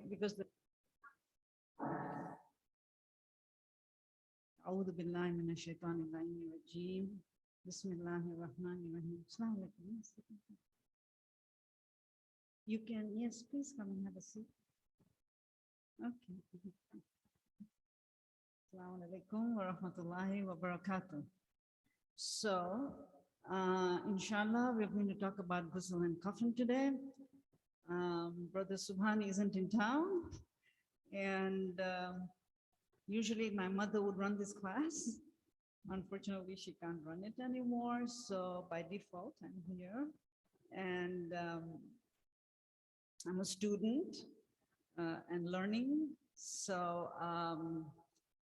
because the أعوذ بالله من الشيطان الرجيم بسم الله الرحمن الرحيم. Assalamu alaikum. You can, yes, please come and have a seat. Okay. Assalamu alaikum wa rahmatullahi wa barakatuh. So, inshallah, we're going to talk about ghusl and coffin today. Brother Subhani isn't in town, and usually my mother would run this class. Unfortunately, she can't run it anymore, so by default, I'm here. And I'm a student and learning, so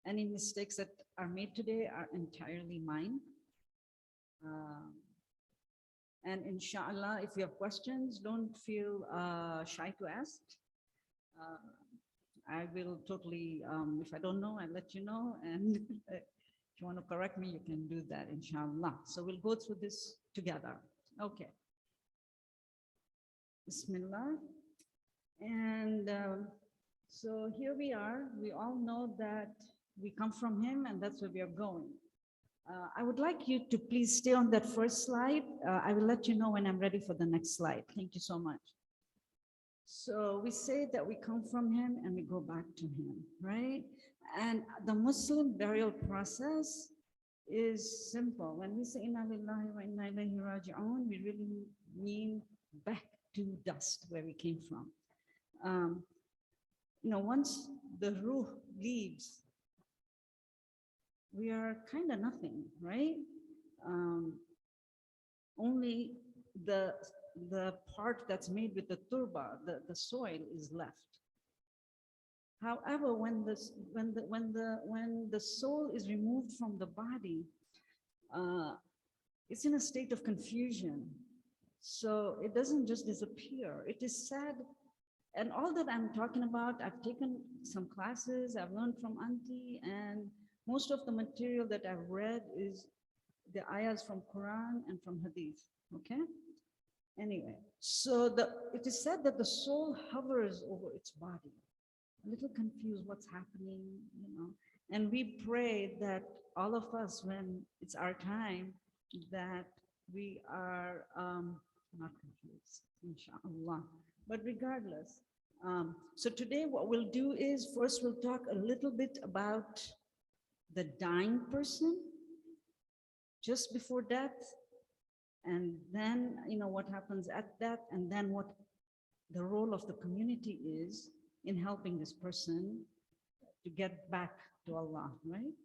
any mistakes that are made today are entirely mine. And inshallah, if you have questions, don't feel shy to ask. I will totally, if I don't know, I'll let you know. And if you want to correct me, you can do that, inshallah. So we'll go through this together. Okay. Bismillah. And so here we are. We all know that we come from him, and that's where we are going. I would like you to please stay on that first slide. I will let you know when I'm ready for the next slide. Thank you so much. So we say that we come from him and we go back to him, right? And the Muslim burial process is simple. When we say Inna lillahi wa inna ilayhi raji'un, we really mean back to dust, where we came from. Once the ruh leaves, we are kind of nothing, right? Only the part that's made with the turba, the soil, is left. However, when the soul is removed from the body, it's in a state of confusion. So it doesn't just disappear. It is sad. And all that I'm talking about, I've taken some classes, I've learned from Auntie, and most of the material that I've read is the ayahs from Quran and from Hadith, okay? Anyway, so it is said that the soul hovers over its body, a little confused what's happening, and we pray that all of us, when it's our time, that we are not confused, inshallah. But regardless, so today what we'll do is first we'll talk a little bit about the dying person just before death, and then what happens at that, and then what the role of the community is in helping this person to get back to Allah, right?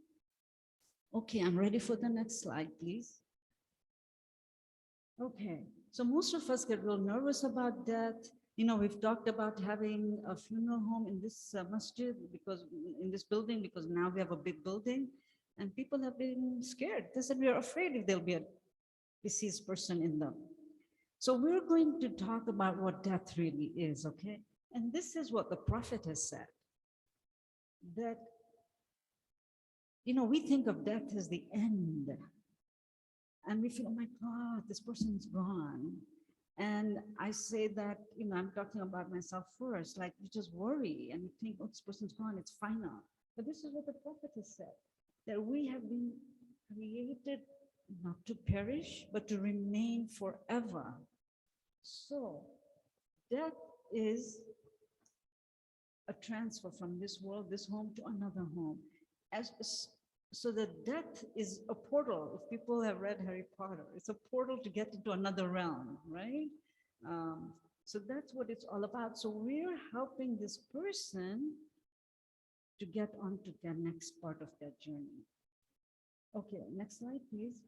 Okay, I'm ready for the next slide, please. Okay, so most of us get real nervous about death. We've talked about having a funeral home in this masjid, because in this building, because now we have a big building, and people have been scared. They said we are afraid if there'll be a deceased person in them. So we're going to talk about what death really is, okay? And this is what the Prophet has said, that, we think of death as the end, and we feel, oh my God, this person's gone. And I say that, I'm talking about myself first, like you just worry and you think, oh, this person's gone, it's final. But this is what the Prophet has said, that we have been created not to perish, but to remain forever. So death is a transfer from this world, this home, to another home. So that death is a portal. If people have read Harry Potter, it's a portal to get into another realm, right? So that's what it's all about. So we're helping this person to get onto their next part of their journey. Okay, next slide, please.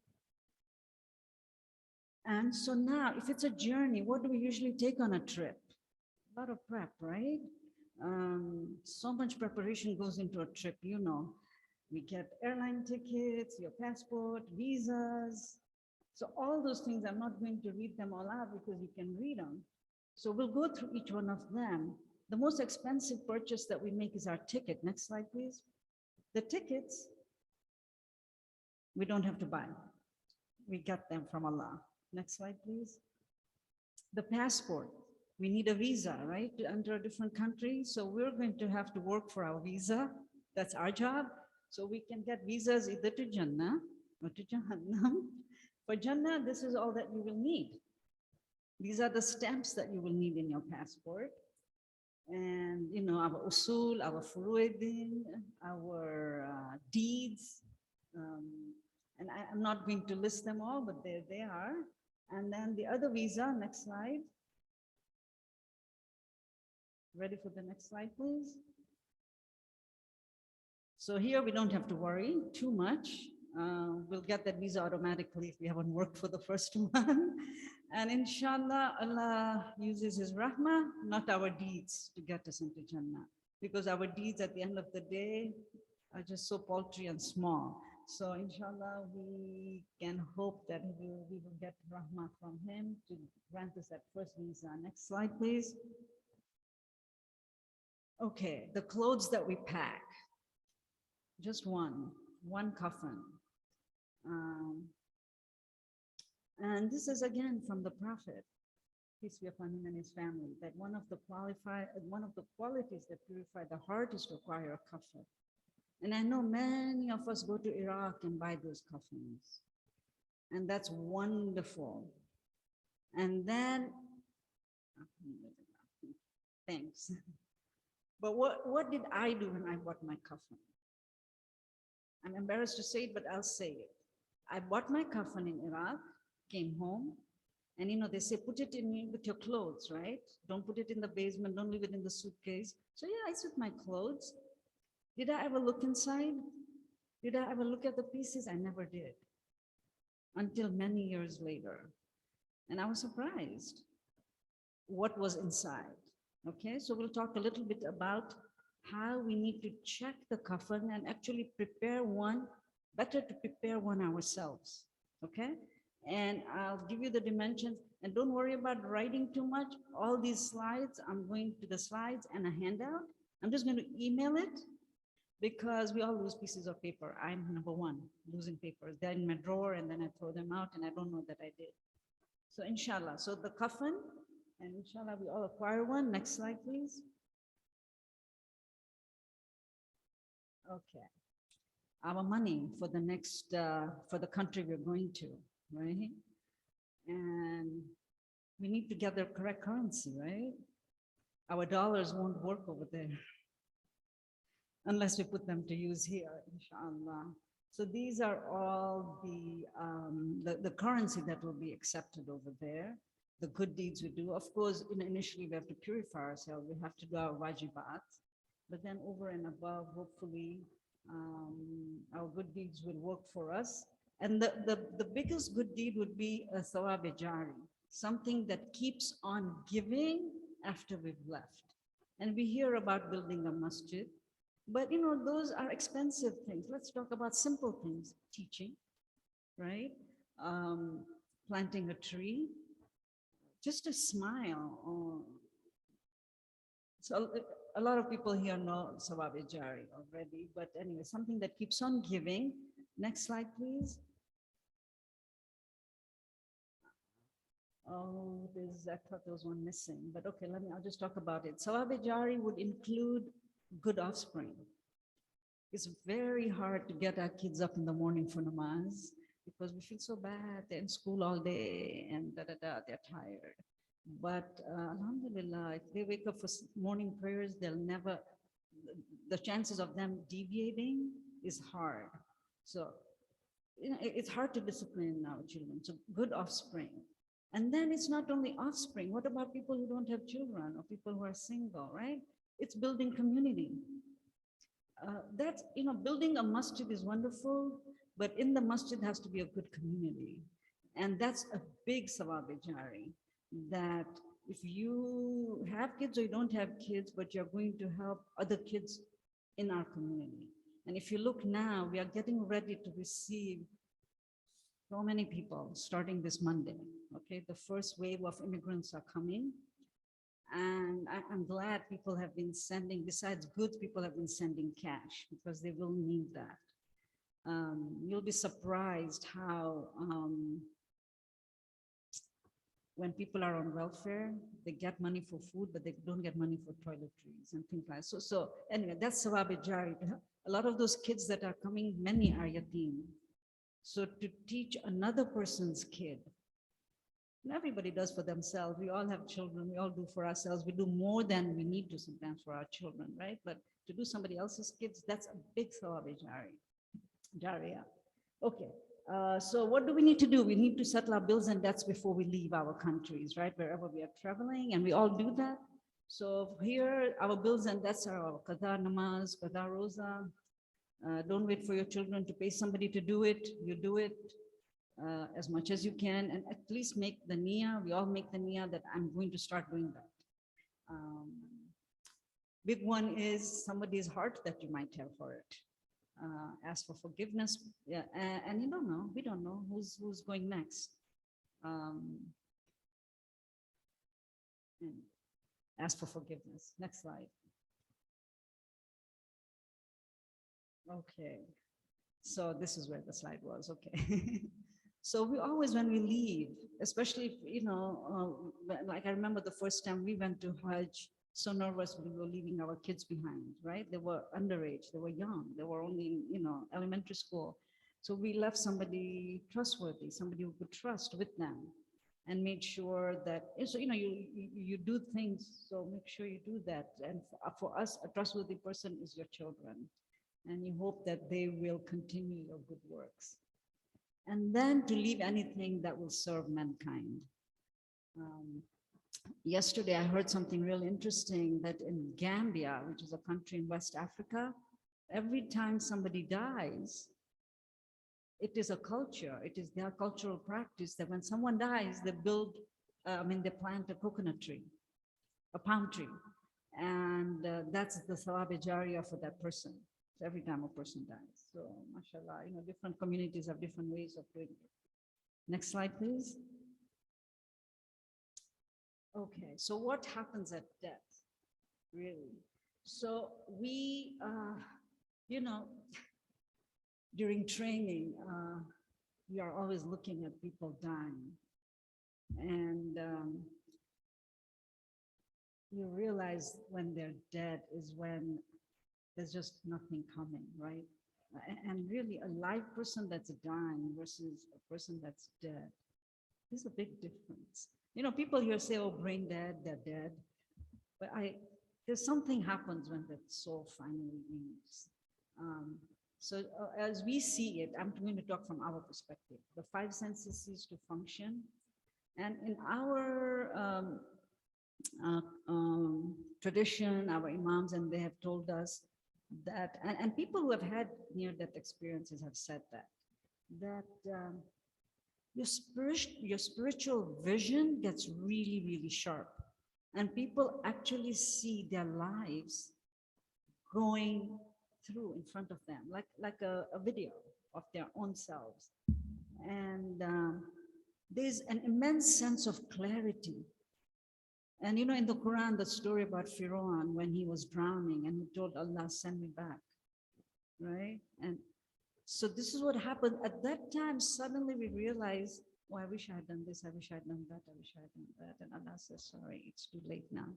And so now, if it's a journey, what do we usually take on a trip? A lot of prep, right? So much preparation goes into a trip, We get airline tickets, your passport, visas. So all those things, I'm not going to read them all out because you can read them. So we'll go through each one of them. The most expensive purchase that we make is our ticket. Next slide, please. The tickets, we don't have to buy. We get them from Allah. Next slide, please. The passport. we need a visa, right, to enter a different country. So we're going to have to work for our visa. That's our job. So we can get visas either to Jannah or to Jahannam. For Jannah, this is all that you will need. These are the stamps that you will need in your passport. And, you know, our usul, our furuidin, our deeds. And I'm not going to list them all, but there they are. And then the other visa, next slide. Ready for the next slide, please? So here we don't have to worry too much. We'll get that visa automatically if we haven't worked for the first one. And inshallah, Allah uses His rahmah, not our deeds, to get us into Jannah. Because our deeds at the end of the day are just so paltry and small. So inshallah, we can hope that we will get rahmah from Him to grant us that first visa. Next slide, please. Okay, the clothes that we pack. Just one coffin. And this is again from the Prophet, peace be upon him and his family, that one of the qualities that purify the heart is to acquire a coffin. And I know many of us go to Iraq and buy those coffins. And that's wonderful. And then, thanks. But what did I do when I bought my coffin? I'm embarrassed to say it, but I'll say it. I bought my coffin in Iraq, came home, and you know, they say, put it in with your clothes, right? Don't put it in the basement, don't leave it in the suitcase. So yeah, it's with my clothes. Did I ever look inside? Did I ever look at the pieces? I never did, until many years later. And I was surprised what was inside. Okay, so we'll talk a little bit about how we need to check the coffin and actually prepare one, better to prepare one ourselves, okay? And I'll give you the dimensions, and don't worry about writing too much. All these slides, I'm going to the slides and a handout. I'm just going to email it because we all lose pieces of paper. I'm number one, losing papers. They're in my drawer and then I throw them out and I don't know that I did. So inshallah, so the coffin, and inshallah we all acquire one. Next slide, please. Okay. Our money for the next, for the country we're going to, right? And we need to get the correct currency, right? Our dollars won't work over there unless we put them to use here, inshallah. So these are all the currency that will be accepted over there, the good deeds we do. Of course, initially we have to purify ourselves. We have to do our wajibat, but then over and above, hopefully, our good deeds will work for us. And the biggest good deed would be a thawab jari, something that keeps on giving after we've left. And we hear about building a masjid, but you know, those are expensive things. Let's talk about simple things, teaching, right? Planting a tree, just a smile. So a lot of people here know Sawab Jari already, but anyway, something that keeps on giving. Next slide, please. Oh, I thought there was one missing, but okay, I'll just talk about it. Sawab Jari would include good offspring. It's very hard to get our kids up in the morning for namaz because we feel so bad. They're in school all day and they're tired. But alhamdulillah, if they wake up for morning prayers, the chances of them deviating is hard. So, you know, it's hard to discipline our children. So good offspring. And then it's not only offspring. What about people who don't have children or people who are single, right? It's building community. That's, you know, building a masjid is wonderful, but in the masjid has to be a good community. And that's a big sawab jari, that if you have kids or you don't have kids, but you're going to help other kids in our community. And if you look now, we are getting ready to receive so many people starting this Monday, okay? The first wave of immigrants are coming. And I'm glad people have been sending, besides goods, people have been sending cash because they will need that. You'll be surprised how when people are on welfare, they get money for food, but they don't get money for toiletries and things like that. So anyway, that's Sawab Jari. A lot of those kids that are coming, many are yatim. So to teach another person's kid, and everybody does for themselves. We all have children. We all do for ourselves. We do more than we need to sometimes for our children, right? But to do somebody else's kids, that's a big Sawab Jariya. Okay. So what do we need to do? We need to settle our bills and debts before we leave our countries, right? Wherever we are traveling, and we all do that. So here, our bills and debts are our qada namaz, qada roza. Don't wait for your children to pay somebody to do it. You do it as much as you can, and at least make the niyyah. We all make the niyyah that I'm going to start doing that. Big one is somebody's heart that you might have for it. Ask for forgiveness. Yeah, and you don't know. We don't know who's going next. And ask for forgiveness. Next slide. Okay. So this is where the slide was. Okay. So we always, when we leave, especially if, like I remember the first time we went to Hajj, so nervous we were leaving our kids behind, right? They were underage, they were young, they were only in, elementary school. So we left somebody trustworthy, somebody who could trust with them, and made sure that, so, you do things, so make sure you do that. And for us, a trustworthy person is your children. And you hope that they will continue your good works. And then to leave anything that will serve mankind. Yesterday, I heard something really interesting, that in Gambia, which is a country in West Africa, every time somebody dies, it is a culture, it is their cultural practice that when someone dies, they they plant a coconut tree, a palm tree. And that's the Sawab Jariya for that person. Every time a person dies. So, mashallah, different communities have different ways of doing it. Next slide, please. Okay, so what happens at death, really? So we, during training, we are always looking at people dying. And you realize when they're dead is when there's just nothing coming, right? And really a live person that's dying versus a person that's dead, there's a big difference. People here say, oh, brain dead, they're dead. But there's something happens when the soul finally leaves. So as we see it, I'm going to talk from our perspective. The five senses cease to function. And in our tradition, our imams, and they have told us that, and people who have had near-death experiences have said that your spiritual vision gets really, really sharp, and people actually see their lives going through in front of them, like a video of their own selves. And there's an immense sense of clarity. And in the Quran, the story about Fir'aun when he was drowning and he told Allah, send me back, right? And so this is what happened. At that time, suddenly we realized, oh, I wish I had done this, I wish I had done that, I wish I had done that. And Allah says, sorry, it's too late now.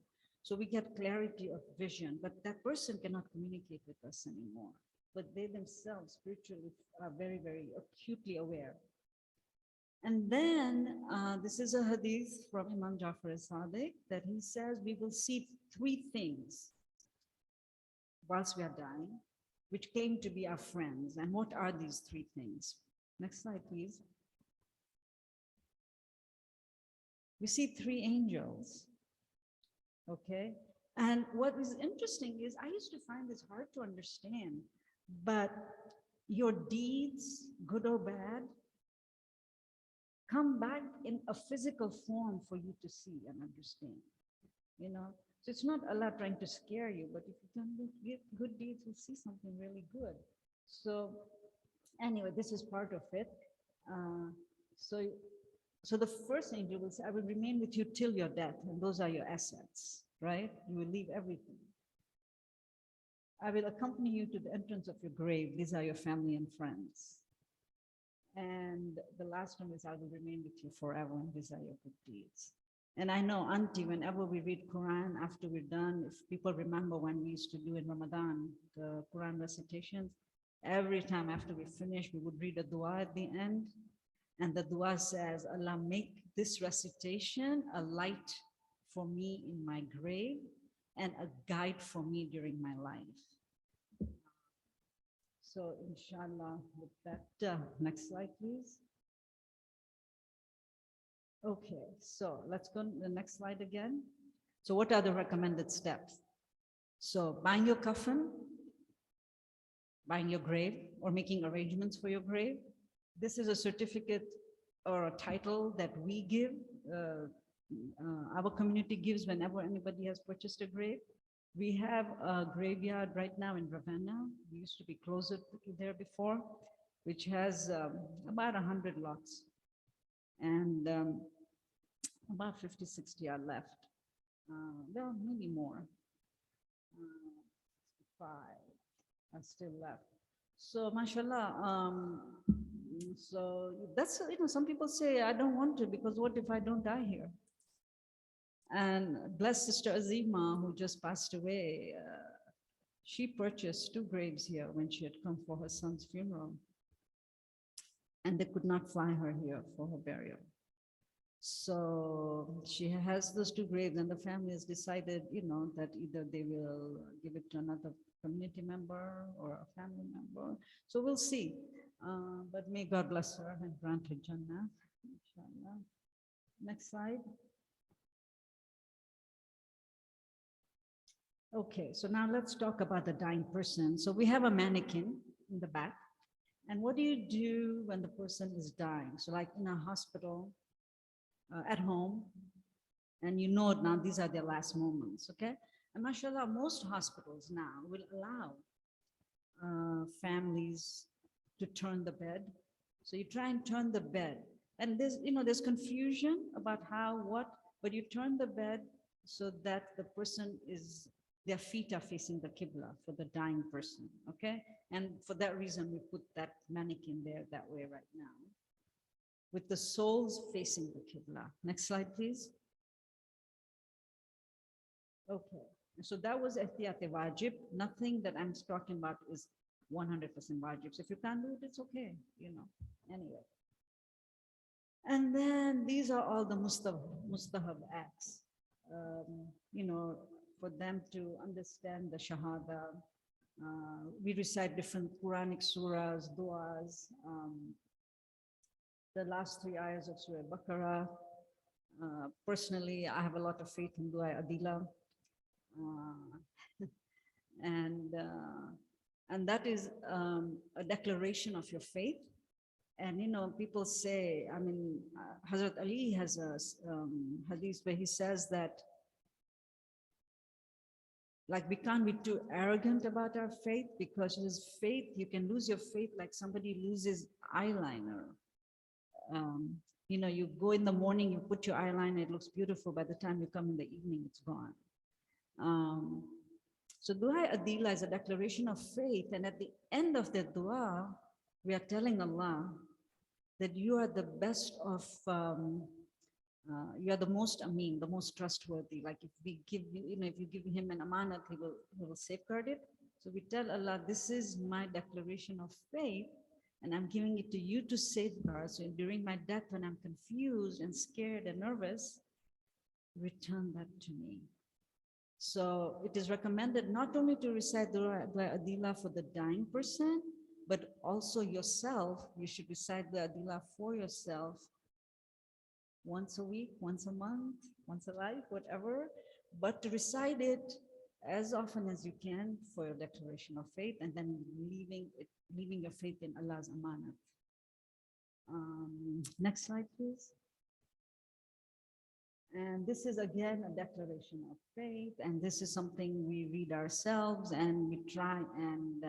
So we get clarity of vision, but that person cannot communicate with us anymore. But they themselves spiritually are very, very acutely aware. And then this is a hadith from Imam Jafar as-Sadiq that he says we will see three things whilst we are dying, which claim to be our friends. And what are these three things? Next slide, please. We see three angels, okay? And what is interesting is I used to find this hard to understand, but your deeds, good or bad, come back in a physical form for you to see and understand, So it's not Allah trying to scare you, but if you can give good deeds, you'll see something really good. So anyway, this is part of it. So the first angel will say, I will remain with you till your death, and those are your assets, right? You will leave everything. I will accompany you to the entrance of your grave. These are your family and friends. And the last one is, I will remain with you forever and desire your good deeds. And I know, Auntie, whenever we read Quran after we're done, if people remember when we used to do in Ramadan, the Quran recitations, every time after we finish, we would read a dua at the end. And the dua says, Allah, make this recitation a light for me in my grave and a guide for me during my life. So inshallah, with that, next slide, please. Okay, so let's go to the next slide again. So what are the recommended steps? So buying your coffin, buying your grave, or making arrangements for your grave. This is a certificate or a title that we give, our community gives whenever anybody has purchased a grave. We have a graveyard right now in Ravenna. We used to be closer there before, which has about 100 lots. And about 50, 60 are left. Well, maybe more. 5 are still left. So, mashallah, so that's, some people say, I don't want to, because what if I don't die here? And blessed Sister Azima, who just passed away, she purchased 2 graves here when she had come for her son's funeral. And they could not fly her here for her burial. So she has those 2 graves, and the family has decided, that either they will give it to another community member or a family member. So we'll see. But may God bless her and grant her Jannah, inshallah. Next slide. Okay, so now let's talk about the dying person. So we have a mannequin in the back. And what do you do when the person is dying? So like in a hospital, at home, and now these are their last moments, okay? And mashallah, most hospitals now will allow families to turn the bed. So you try and turn the bed. And there's confusion about but you turn the bed so that the person their feet are facing the Qibla for the dying person, okay? And for that reason, we put that mannequin there that way right now, with the soles facing the Qibla. Next slide, please. Okay, so that was ihtiyat wajib. Nothing that I'm talking about is 100% wajib. So if you can't do it, it's okay, anyway. And then these are all the mustahab acts, for them to understand the shahada. We recite different Quranic surahs, duas, the last 3 ayahs of Surah Baqarah. Personally, I have a lot of faith in Dua Adila. And that is a declaration of your faith. And, people say, Hazrat Ali has a hadith where he says that, like, we can't be too arrogant about our faith, because his faith, you can lose your faith like somebody loses eyeliner. You go in the morning, you put your eyeliner, it looks beautiful. By the time you come in the evening, it's gone. So Dua Adila is a declaration of faith. And at the end of the dua, we are telling Allah that you are the best of, you are the most the most trustworthy. Like if we give you, if you give him an amanat, he will safeguard it. So we tell Allah, this is my declaration of faith, and I'm giving it to you to safeguard. So during my death, when I'm confused and scared and nervous, return that to me. So it is recommended not only to recite Dua Adila for the dying person, but also yourself. You should recite the Adila for yourself once a week, once a month, once a life, whatever, but to recite it as often as you can for your declaration of faith, and then leaving your faith in Allah's amanat. Next slide, please. And this is again a declaration of faith, and this is something we read ourselves, and we try and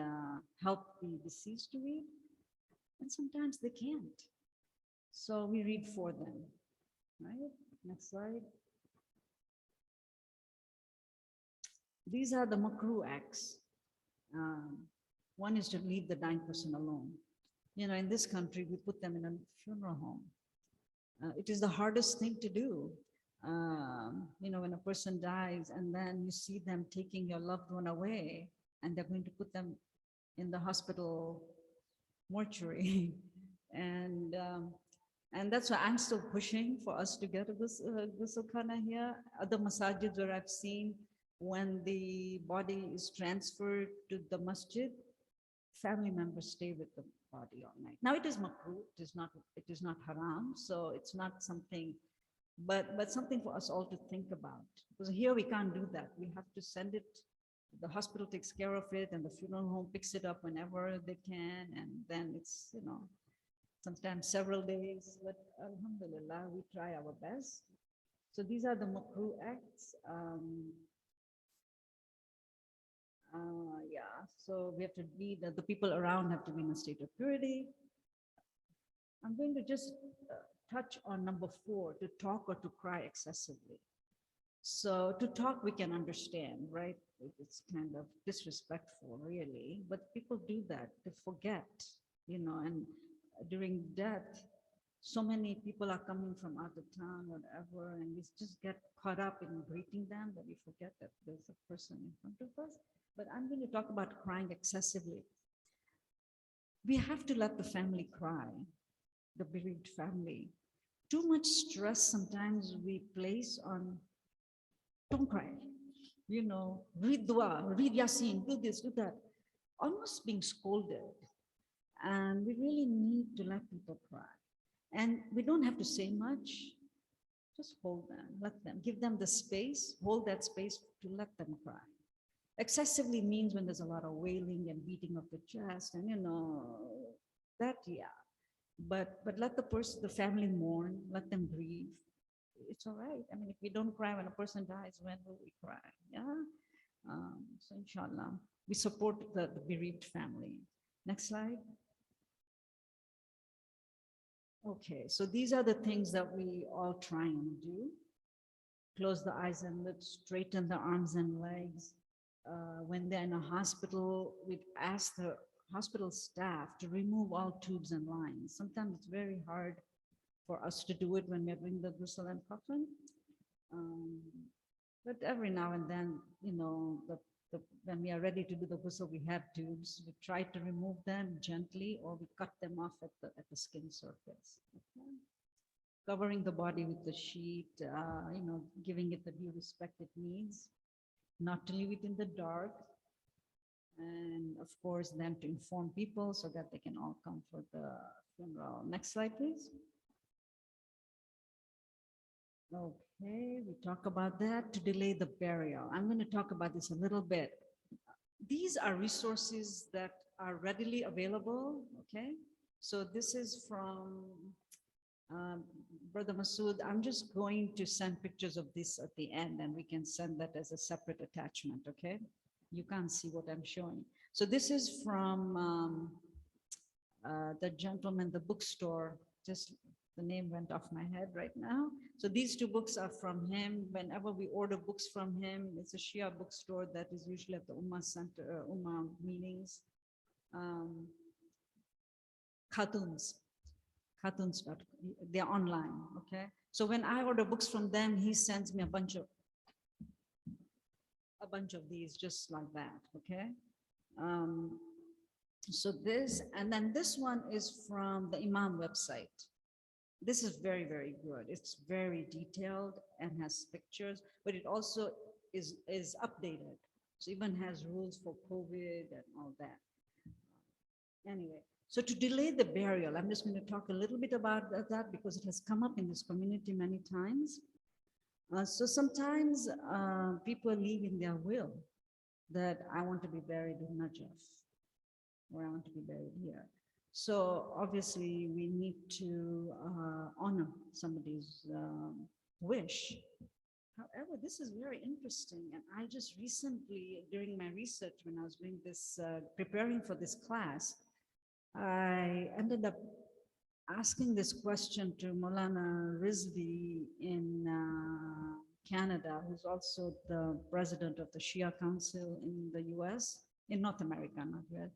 help the deceased to read, and sometimes they can't. So we read for them, right? Next slide. These are the makruh acts. One is to leave the dying person alone. In this country, we put them in a funeral home. It is the hardest thing to do. When a person dies and then you see them taking your loved one away and they're going to put them in the hospital mortuary. and that's why I'm still pushing for us to get a ghusl khana here. Other masajids where I've seen, when the body is transferred to the masjid, family members stay with the body all night. Now it is makruh, it is not haram, so it's not something, but something for us all to think about. Because here we can't do that. We have to send it, the hospital takes care of it, and the funeral home picks it up whenever they can, and then it's, sometimes several days, but alhamdulillah, we try our best. So these are the makruh acts. Yeah, so we have to be, the people around have to be in a state of purity. I'm going to just touch on number 4, to talk or to cry excessively. So to talk, we can understand, right? It's kind of disrespectful, really, but people do that to forget, and during death, so many people are coming from out of town, whatever, and we just get caught up in greeting them that we forget that there's a person in front of us. But I'm going to talk about crying excessively. We have to let the family cry, the bereaved family. Too much stress sometimes we place on, don't cry, read dua, read yasin, do this, do that, almost being scolded. And we really need to let people cry. And we don't have to say much, just hold them, let them, give them the space, hold that space to let them cry. Excessively means when there's a lot of wailing and beating of the chest, and that, yeah. But let the family mourn, let them grieve. It's all right. I mean, if we don't cry when a person dies, when will we cry? Yeah. So inshallah, we support the bereaved family. Next slide. Okay, so these are the things that we all try and do. Close the eyes and lips, straighten the arms and legs. When they're in a hospital, we ask the hospital staff to remove all tubes and lines. Sometimes it's very hard for us to do it when we're doing the ghusl and coffin. But every now and then, when we are ready to do the ghusl, we have tubes. We try to remove them gently, or we cut them off at the skin surface. Okay? Covering the body with the sheet, giving it the due respect it needs, not to leave it in the dark, and of course, then to inform people so that they can all come for the funeral. Next slide, please. Okay, we talk about that, to delay the burial. I'm going to talk about this a little bit. These are resources that are readily available, okay? So this is from Brother Masood. I'm just going to send pictures of this at the end, and we can send that as a separate attachment, okay? You can't see what I'm showing. So this is from the gentleman, the bookstore, just the name went off my head right now. So these 2 books are from him. Whenever we order books from him, it's a Shia bookstore that is usually at the Ummah Center, Ummah meetings. Khatuns, they're online, okay? So when I order books from them, he sends me a bunch of these, just like that, okay? So this, and then this one is from the Imam website. This is very, very good. It's very detailed and has pictures, but it also is updated. So even has rules for COVID and all that. Anyway, so to delay the burial, I'm just going to talk a little bit about that because it has come up in this community many times. So sometimes people leave in their will that I want to be buried in Najaf, or I want to be buried here. So obviously we need to honor somebody's wish. However, this is very interesting. And I just recently, during my research, when I was doing this, preparing for this class, I ended up asking this question to Maulana Rizvi in Canada, who's also the president of the Shia Council in the US, in North America, not yet,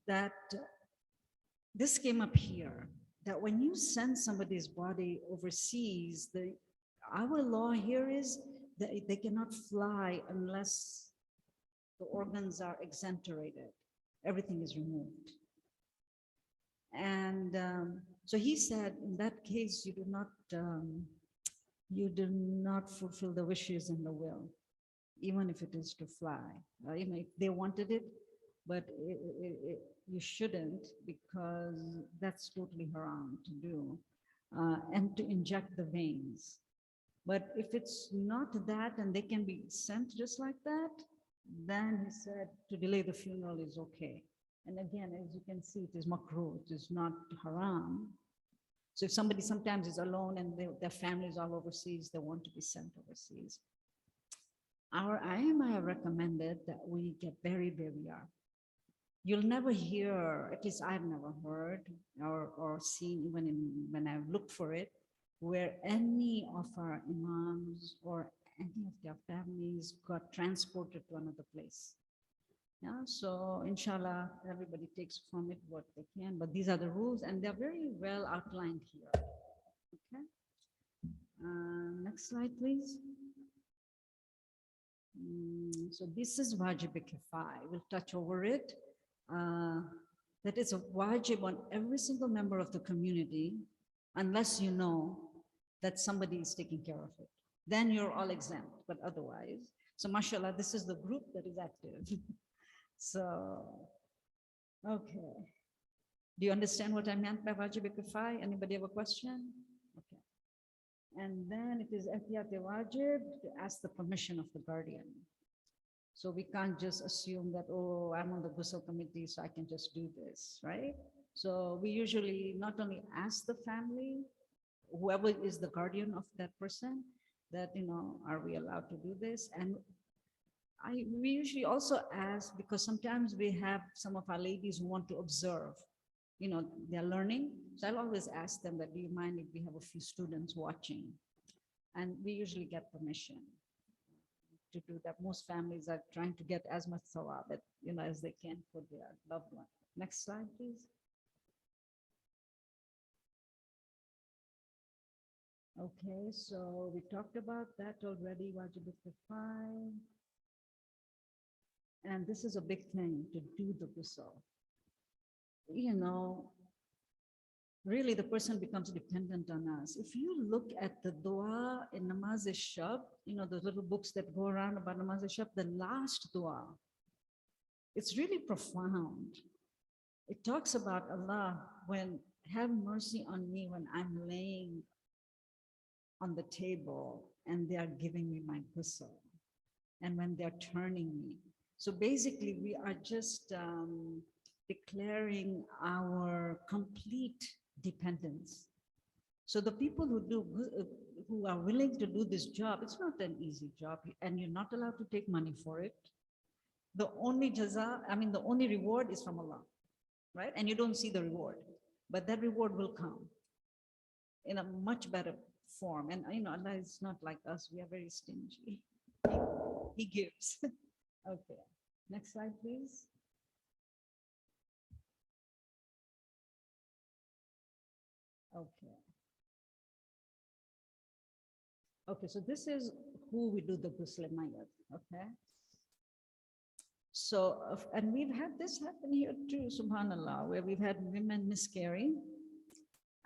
that this came up here, that when you send somebody's body overseas, our law here is that they cannot fly unless the organs are exenterated. Everything is removed. And so he said, in that case, you do not fulfill the wishes in the will, even if it is to fly. If they wanted it, but you shouldn't, because that's totally haram to do, and to inject the veins. But if it's not that and they can be sent just like that, then he said to delay the funeral is okay. And again, as you can see, it is makruh, it is not haram. So if somebody sometimes is alone and their family is all overseas, they want to be sent overseas. Our IMA have recommended that we get buried where we are. You'll never hear, at least I've never heard or seen, even when I've looked for it, where any of our imams or any of their families got transported to another place. Yeah, so inshallah, everybody takes from it what they can, but these are the rules and they're very well outlined here. Okay. Next slide, please. So this is wajib kifai. We'll touch over it. That is a wajib on every single member of the community, unless you know that somebody is taking care of it. Then you're all exempt, but otherwise. So mashallah, this is the group that is active. So, okay. Do you understand what I meant by wajib kifai? Anybody have a question? Okay. And then it is ihtiyat wajib, to ask the permission of the guardian. So we can't just assume that, oh, I'm on the Ghusl committee, so I can just do this, right? So we usually not only ask the family, whoever is the guardian of that person, that, are we allowed to do this? And we usually also ask, because sometimes we have some of our ladies who want to observe, they're learning. So I'll always ask them that, do you mind if we have a few students watching? And we usually get permission to do that. Most families are trying to get as much sawab, as they can for their loved one. Next slide, please. Okay, so we talked about that already, wajib kifai. And this is a big thing, to do the ghusl. Really the person becomes dependent on us. If you look at the dua in Namaz-e-Shab, the little books that go around about Namaz-e-Shab, the last dua, it's really profound. It talks about Allah, have mercy on me when I'm laying on the table and they are giving me my ghusl, and when they're turning me. So basically we are just declaring our complete dependence. So the people who are willing to do this job, it's not an easy job, and you're not allowed to take money for it. The only the only reward is from Allah, right? And you don't see the reward, but that reward will come in a much better form. And Allah is not like us, we are very stingy. He gives. Okay, next slide, please. Okay. Okay, so this is who we do the Ghusl Al-Mayyit, okay? So, and we've had this happen here too, subhanAllah, where we've had women miscarry.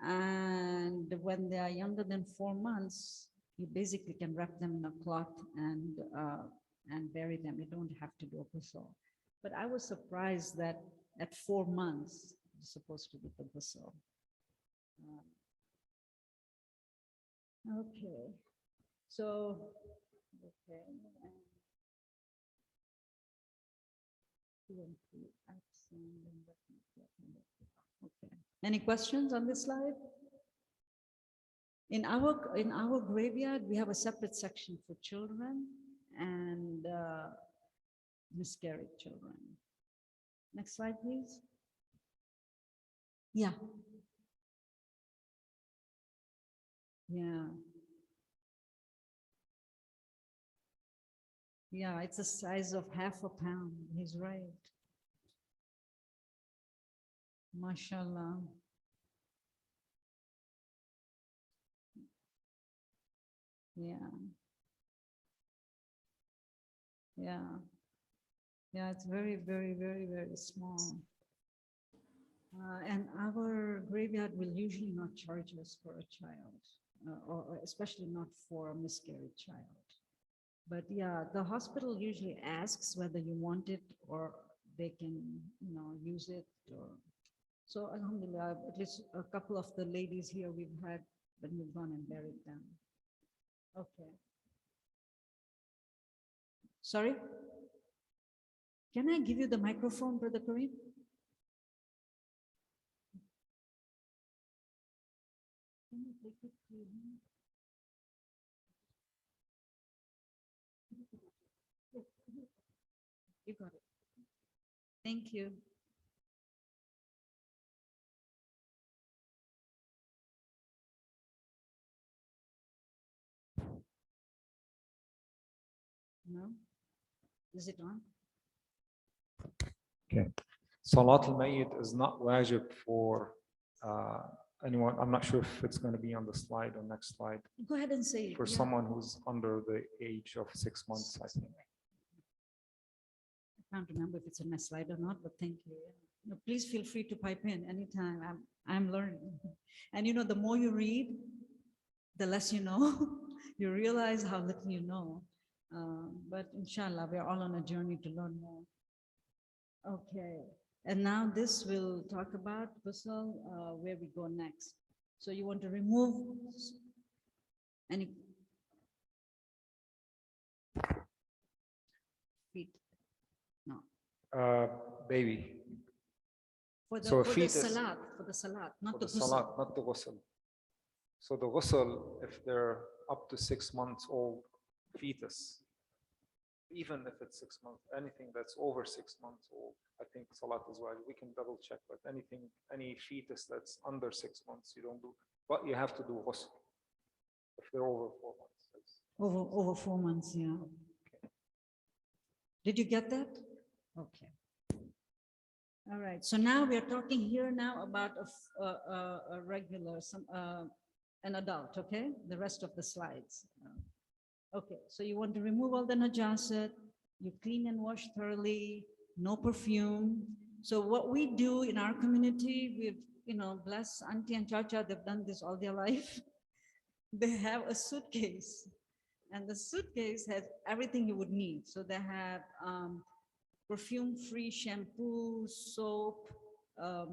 And when they are younger than 4 months, you basically can wrap them in a cloth and bury them. You don't have to do a ghusl. But I was surprised that at 4 months, you're supposed to do the ghusl. Okay, so, okay. Okay. Any questions on this slide? In our graveyard, we have a separate section for children and miscarried children. Next slide, please. Yeah. Yeah. Yeah, it's the size of half a pound. He's right. MashaAllah. Yeah, yeah, yeah. It's very, very, very, very small. And our graveyard will usually not charge us for a child, or especially not for a miscarried child. But yeah, the hospital usually asks whether you want it or they can, use it. Or so, alhamdulillah, at least a couple of the ladies here we've had when we've gone and buried them. Okay. Sorry? Can I give you the microphone, Brother Kareem? Can you take it to him? You got it. Thank you. No? Is it on? Okay. Salat al-Mayyit is not wajib for anyone. I'm not sure if it's going to be on the slide or next slide. Go ahead and say it. For yeah. someone who's under the age of 6 months, I think. I can't remember if it's on my slide or not, but thank you. No, please feel free to pipe in anytime. I'm learning. And the more you read, the less you know. You realize how little you know. But inshallah, we're all on a journey to learn more. Okay. And now this will talk about Ghusl, where we go next. So you want to remove any feet? No. Baby. For the, So a for the fetus- salat, for the salat, not For the the ghusl. salat, not the ghusl. So the ghusl, if they're up to 6 months old fetus, even if it's 6 months, anything that's over 6 months old, I think salat is wajib. We can double check, but any fetus that's under 6 months, you don't do. But you have to do ghusl if they're over 4 months. Over 4 months, yeah. Did you get that? Okay. All right. So now we are talking here now about a regular, an adult. Okay. The rest of the slides. Okay. So you want to remove all the najasat. You clean and wash thoroughly. No perfume. So what we do in our community, we've bless Auntie and Chacha. They've done this all their life. They have a suitcase. And the suitcase has everything you would need. So they have perfume-free shampoo, soap, a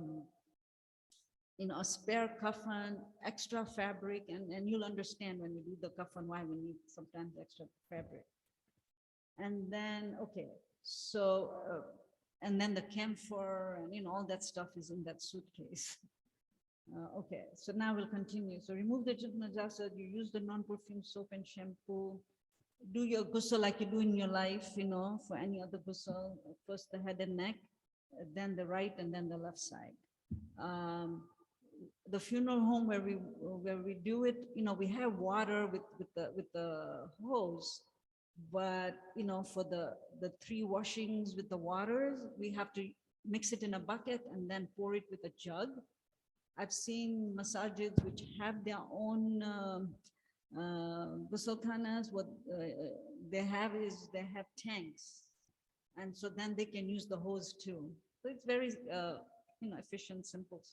spare coffin, extra fabric, and you'll understand when we do the coffin why we need sometimes extra fabric. And then, okay, so, and then the camphor and all that stuff is in that suitcase. Okay, so now we'll continue. So remove the najasat, you use the non-perfume soap and shampoo. Do your ghusl like you do in your life, for any other ghusl. First the head and neck, then the right and then the left side. The funeral home where we do it, we have water with the hose, but for the 3 washings with the waters, we have to mix it in a bucket and then pour it with a jug. I've seen masajids which have their own ghusl khanas. What they have is they have tanks, and so then they can use the hose too. So it's very efficient, simple.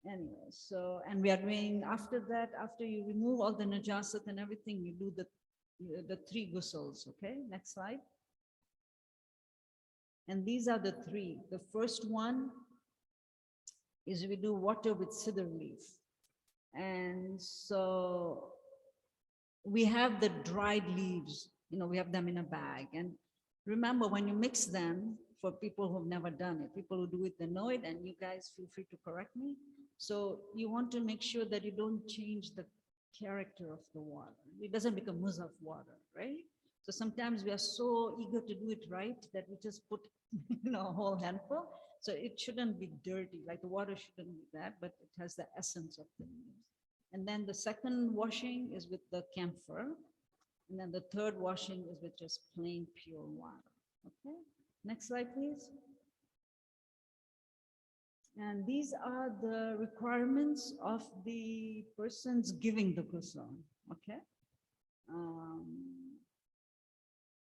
Anyway, so and we are doing after that. After you remove all the najasat and everything, you do the 3 ghusls. Okay, next slide. And these are the 3. The first one is we do water with cedar leaf. And so we have the dried leaves, we have them in a bag. And remember, when you mix them, for people who've never done it, people who do it, they know it, and you guys feel free to correct me. So you want to make sure that you don't change the character of the water. It doesn't become muzaf water, right? So sometimes we are so eager to do it right that we just put a whole handful. So it shouldn't be dirty, like the water shouldn't be that, but it has the essence of the leaves. And then the second washing is with the camphor. And then the third washing is with just plain pure water. Okay, next slide, please. And these are the requirements of the persons giving the ghusl, okay?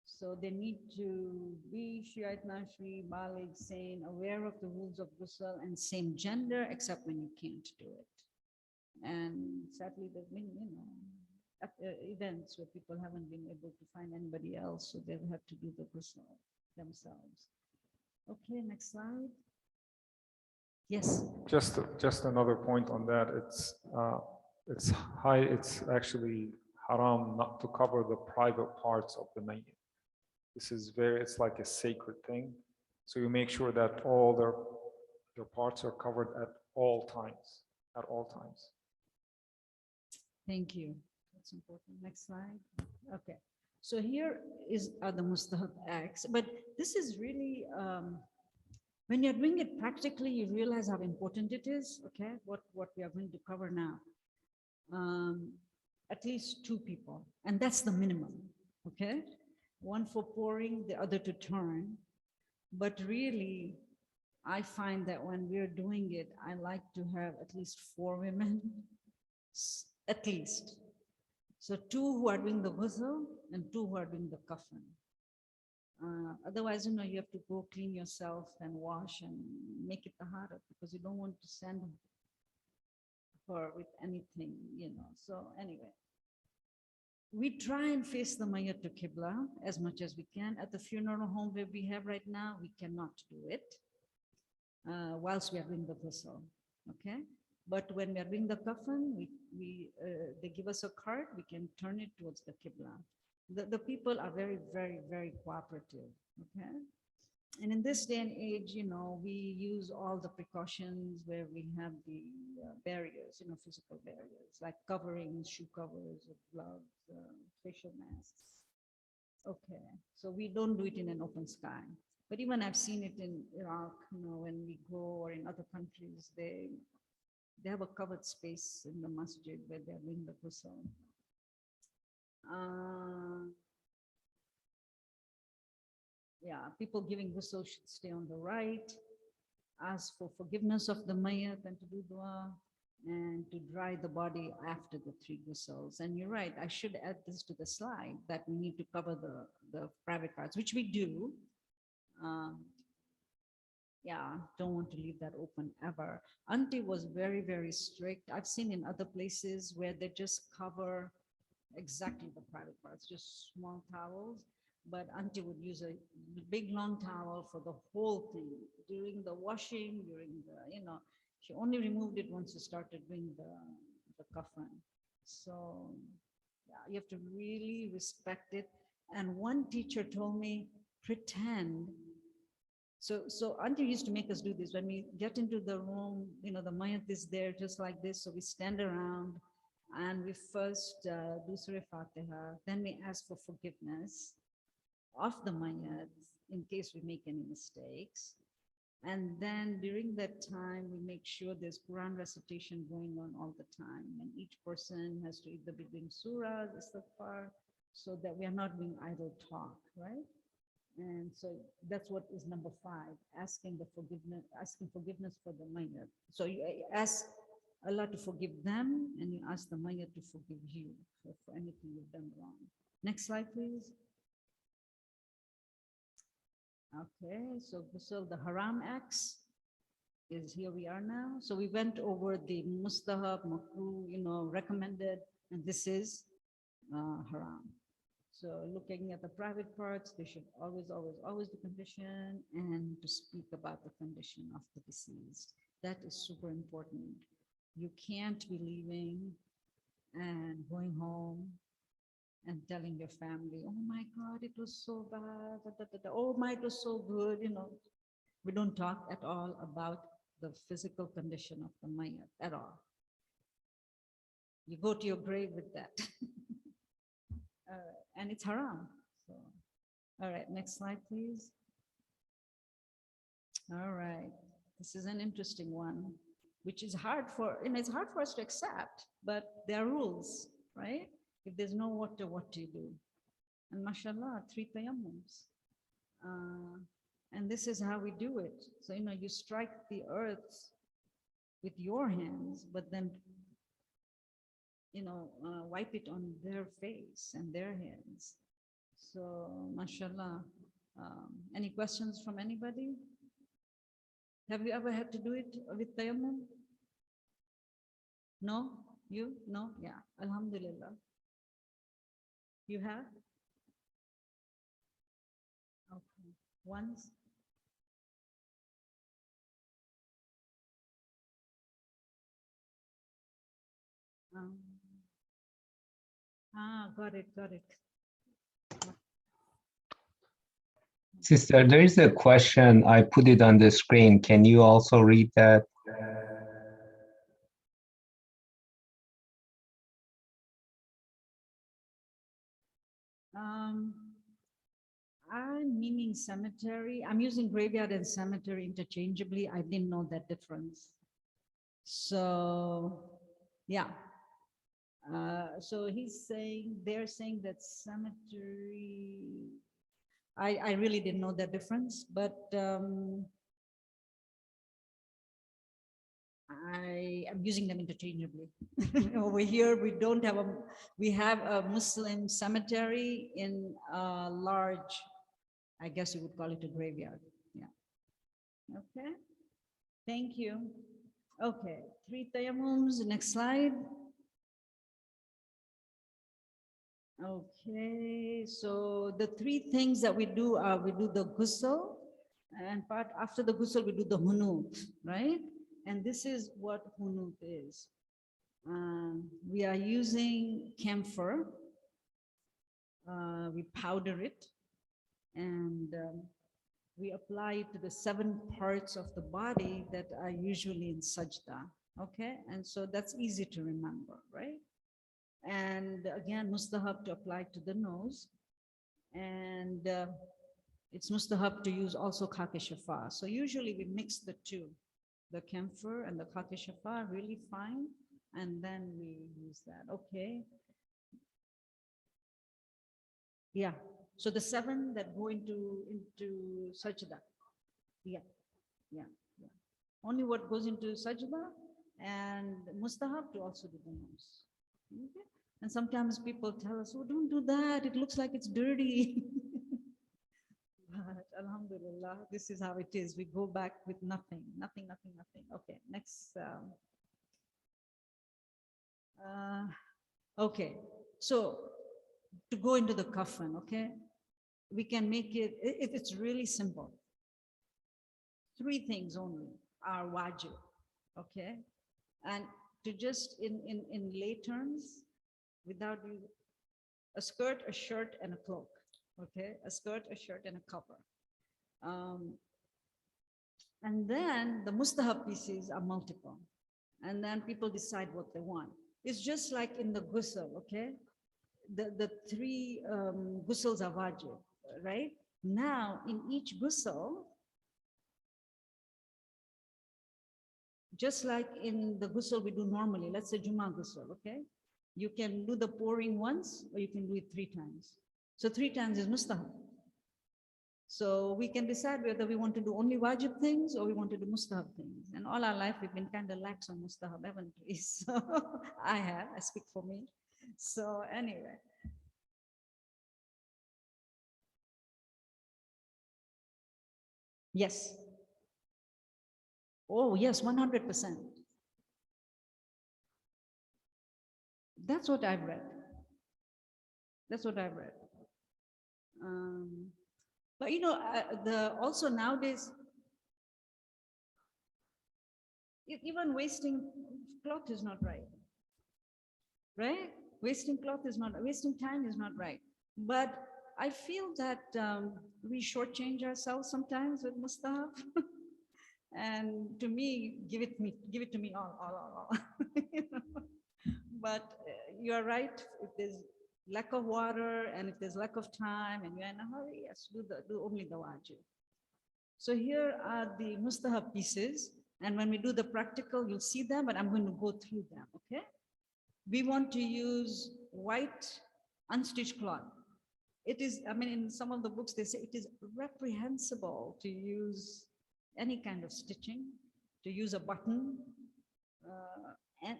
So they need to be Shiite, Nashri, Balig, sane, aware of the rules of ghusl and same gender, except when you can't do it. And sadly, there's been, events where people haven't been able to find anybody else, so they'll have to do the ghusl themselves. Okay, next slide. Yes. Just another point on that. It's actually haram not to cover the private parts of the mayyit. This is it's like a sacred thing. So you make sure that all their parts are covered at all times. At all times. Thank you. That's important. Next slide. Okay. So here are the mustahab acts, but this is really, when you're doing it practically, you realize how important it is, okay? What we are going to cover now. At least 2 people, and that's the minimum, okay? One for pouring, the other to turn. But really, I find that when we're doing it, I like to have at least 4 women, at least. So 2 who are doing the ghusl and 2 who are doing the kafan. Otherwise, you have to go clean yourself and wash and make it tahara, because you don't want to send her with anything, So anyway, we try and face the mayyat to Qibla as much as we can. At the funeral home where we have right now, we cannot do it whilst we are doing the ghusl, okay? But when we are doing the kafan, they give us a card, we can turn it towards the Qibla. The people are very, very, very cooperative, okay? And in this day and age, we use all the precautions where we have the barriers, physical barriers, like coverings, shoe covers, gloves, facial masks. Okay, so we don't do it in an open sky. But even I've seen it in Iraq, when we go, or in other countries, they have a covered space in the masjid where they're doing the ghusl. Yeah, people giving ghusl should stay on the right, ask for forgiveness of the mayyat and to do dua, and to dry the body after the 3 ghusls. And you're right, I should add this to the slide, that we need to cover the private parts, which we do. Yeah, don't want to leave that open ever. Auntie was very, very strict. I've seen in other places where they just cover exactly the private parts, just small towels. But Auntie would use a big long towel for the whole thing. During the washing, during the, she only removed it once she started doing the kafan. So yeah, you have to really respect it. And one teacher told me, pretend. So Auntie used to make us do this. When we get into the room, the mayyat is there just like this. So we stand around and we first do Surah Fatiha. Then we ask for forgiveness of the mayyat in case we make any mistakes. And then during that time, we make sure there's Quran recitation going on all the time. And each person has to either be doing surahs, istighfar, so that we are not doing idle talk, right? And so that's what is number 5, asking forgiveness for the mayyat. So you ask Allah to forgive them, and you ask the mayyat to forgive you for anything you've done wrong. Next slide, please. Okay, so Ghusl, the haram acts is here we are now. So we went over the mustahab, makruh, recommended, and this is haram. So looking at the private parts, they should always, always, always be conditioned, and to speak about the condition of the deceased. That is super important. You can't be leaving and going home and telling your family, oh my God, it was so bad. Oh my, it was so good. We don't talk at all about the physical condition of the mayyat at all. You go to your grave with that. And it's haram. So, all right, next slide, please. All right, this is an interesting one, which is hard for, it's hard for us to accept, but there are rules, right? If there's no water, what do you do? And mashallah, 3 tayammums. And this is how we do it. So, you strike the earth with your hands, but then, wipe it on their face and their hands. So, mashallah. Any questions from anybody? Have you ever had to do it with tayammum? No? You? No? Yeah. Alhamdulillah. You have? Okay. Once? Um, got it, got it. Sister, there is a question. I put it on the screen. Can you also read that? I'm meaning cemetery. I'm using graveyard and cemetery interchangeably. I didn't know that difference. So, yeah. So they're saying that cemetery, I really didn't know that difference, but I am using them interchangeably. Over here, we have a Muslim cemetery in a large, I guess you would call it a graveyard. Yeah. Okay. Thank you. Okay. 3 tayammums. Next slide. Okay. So the 3 things that we do are we do the ghusl, and after the ghusl we do the hunut, right? And this is what hunut is. We are using camphor. We powder it, and we apply it to the 7 parts of the body that are usually in sajda. Okay, and so that's easy to remember, right? And again, mustahab to apply to the nose, and it's mustahab to use also khaki shafa. So usually we mix the 2, the camphor and the khaki shafa really fine, and then we use that. Okay. Yeah. So the 7 that go into sajda. Yeah. Yeah. Yeah. Only what goes into sajda, and mustahab to also do the nose. Okay. And sometimes people tell us, oh, don't do that. It looks like it's dirty. But alhamdulillah, this is how it is. We go back with nothing. Okay, next. Okay, so to go into the coffin, okay, we can make it, it's really simple. 3 things only are wajib, okay? And to just, in lay terms, without you, a skirt, a shirt, and a cloak, okay? A skirt, a shirt, and a cover. And then the mustahab pieces are multiple. And then people decide what they want. It's just like in the ghusl, okay? The 3 ghusls are wajib, right? Now, in each ghusl, just like in the ghusl we do normally, let's say Jummah ghusl, okay? You can do the pouring once, or you can do it 3 times. So 3 times is mustahab. So we can decide whether we want to do only wajib things or we want to do mustahab things. And all our life we've been kind of lax on mustahab, haven't we? So I speak for me. So anyway. Yes. Oh, yes, 100%. That's what I've read. That's what I've read. But also nowadays, even wasting cloth is not right. Right? Wasting time is not right. But I feel that we shortchange ourselves sometimes with mustahab. And to me, give it to me all. But you are right. If there's lack of water and if there's lack of time and you're in a hurry, yes, do only the wajib. So here are the mustahab pieces. And when we do the practical, you'll see them, but I'm going to go through them, okay? We want to use white unstitched cloth. It is, in some of the books, they say it is reprehensible to use any kind of stitching, to use a button, and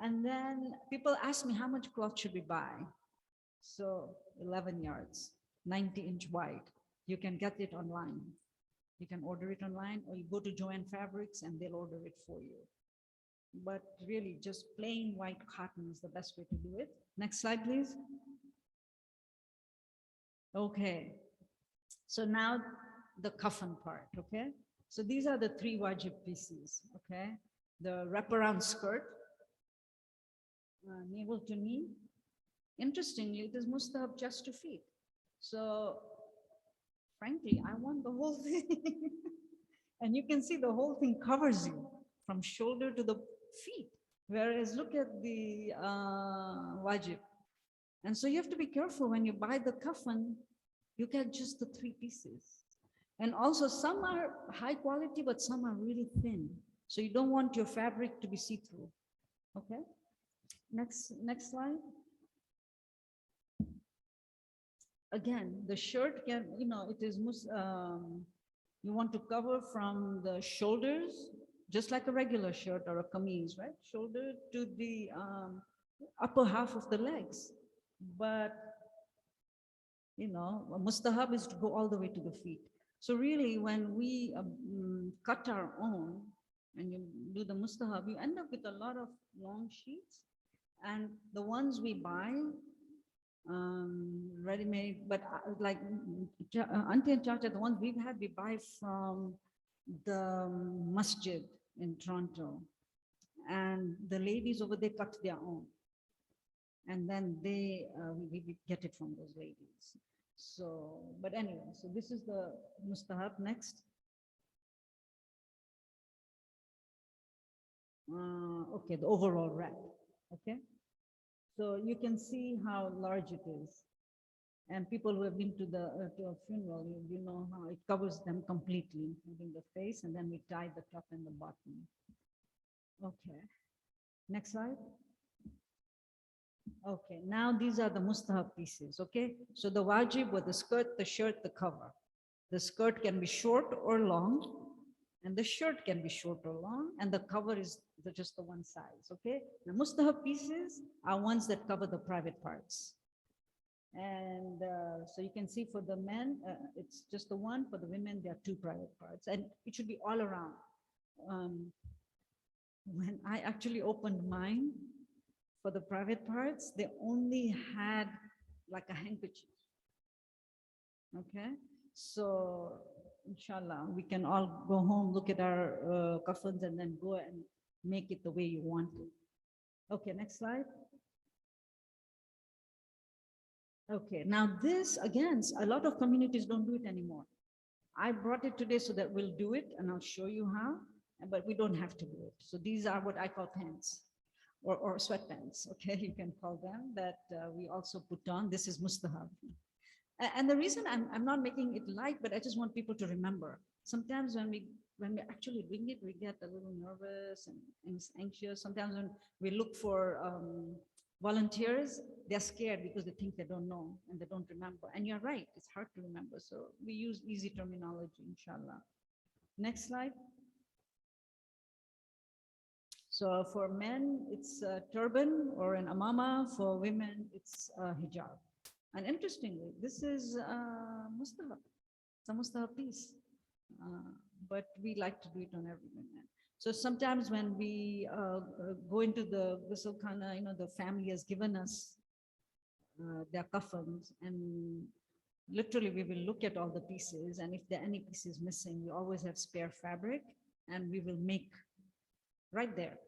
and then people ask me how much cloth should we buy. So 11 yards, 90-inch wide. You can get it online. You can order it online, or you go to Joanne Fabrics and they'll order it for you. But really, just plain white cotton is the best way to do it. Next slide, please. Okay. So now the coffin part, okay? So these are the three wajib pieces, okay? The wraparound skirt, navel to knee. Interestingly, it is mustahab just to feet. So frankly, I want the whole thing. And you can see the whole thing covers you from shoulder to the feet. Whereas look at the wajib. And so you have to be careful when you buy the coffin, you get just the three pieces. And also some are high quality, but some are really thin. So you don't want your fabric to be see-through. Okay. Next slide. Again, the shirt can, it is, you want to cover from the shoulders, just like a regular shirt or a kameez, right? Shoulder to the upper half of the legs. But, mustahab is to go all the way to the feet. So really, when we cut our own and you do the mustahab, you end up with a lot of long sheets. And the ones we buy, ready-made, but like Auntie and Chacha, the ones we've had, we buy from the masjid in Toronto. And the ladies over there cut their own. And then we get it from those ladies. So, but anyway, so this is the mustahab. Next. Okay, the overall wrap. Okay. So you can see how large it is. And people who have been to a funeral, you know how it covers them completely, including the face, and then we tie the top and the bottom. Okay. Next slide. Okay, now these are the mustahab pieces, okay? So the wajib were the skirt, the shirt, the cover. The skirt can be short or long, and the shirt can be short or long, and the cover is just the one size, okay? The mustahab pieces are ones that cover the private parts. And so you can see for the men, it's just the one. For the women, there are two private parts, and it should be all around. When I actually opened mine, for the private parts, they only had like a handkerchief. Okay, so inshallah, we can all go home, look at our coffins, and then go and make it the way you want it. Okay, next slide. Okay, now this, again, a lot of communities don't do it anymore. I brought it today so that we'll do it, and I'll show you how, but we don't have to do it. So these are what I call pants. Or sweatpants, okay, you can call them, that we also put on. This is mustahab. And the reason I'm not making it light, but I just want people to remember. Sometimes when we actually doing it, we get a little nervous and anxious. Sometimes when we look for volunteers, they're scared because they think they don't know and they don't remember. And you're right, it's hard to remember. So we use easy terminology, inshallah. Next slide. So for men, it's a turban or an amama. For women, it's a hijab. And interestingly, this is mustahab. It's a mustahab piece. But we like to do it on every woman. So sometimes when we go into the Ghusl Khana, the family has given us their coffins, and literally we will look at all the pieces, and if there are any pieces missing, we always have spare fabric, and we will make right there.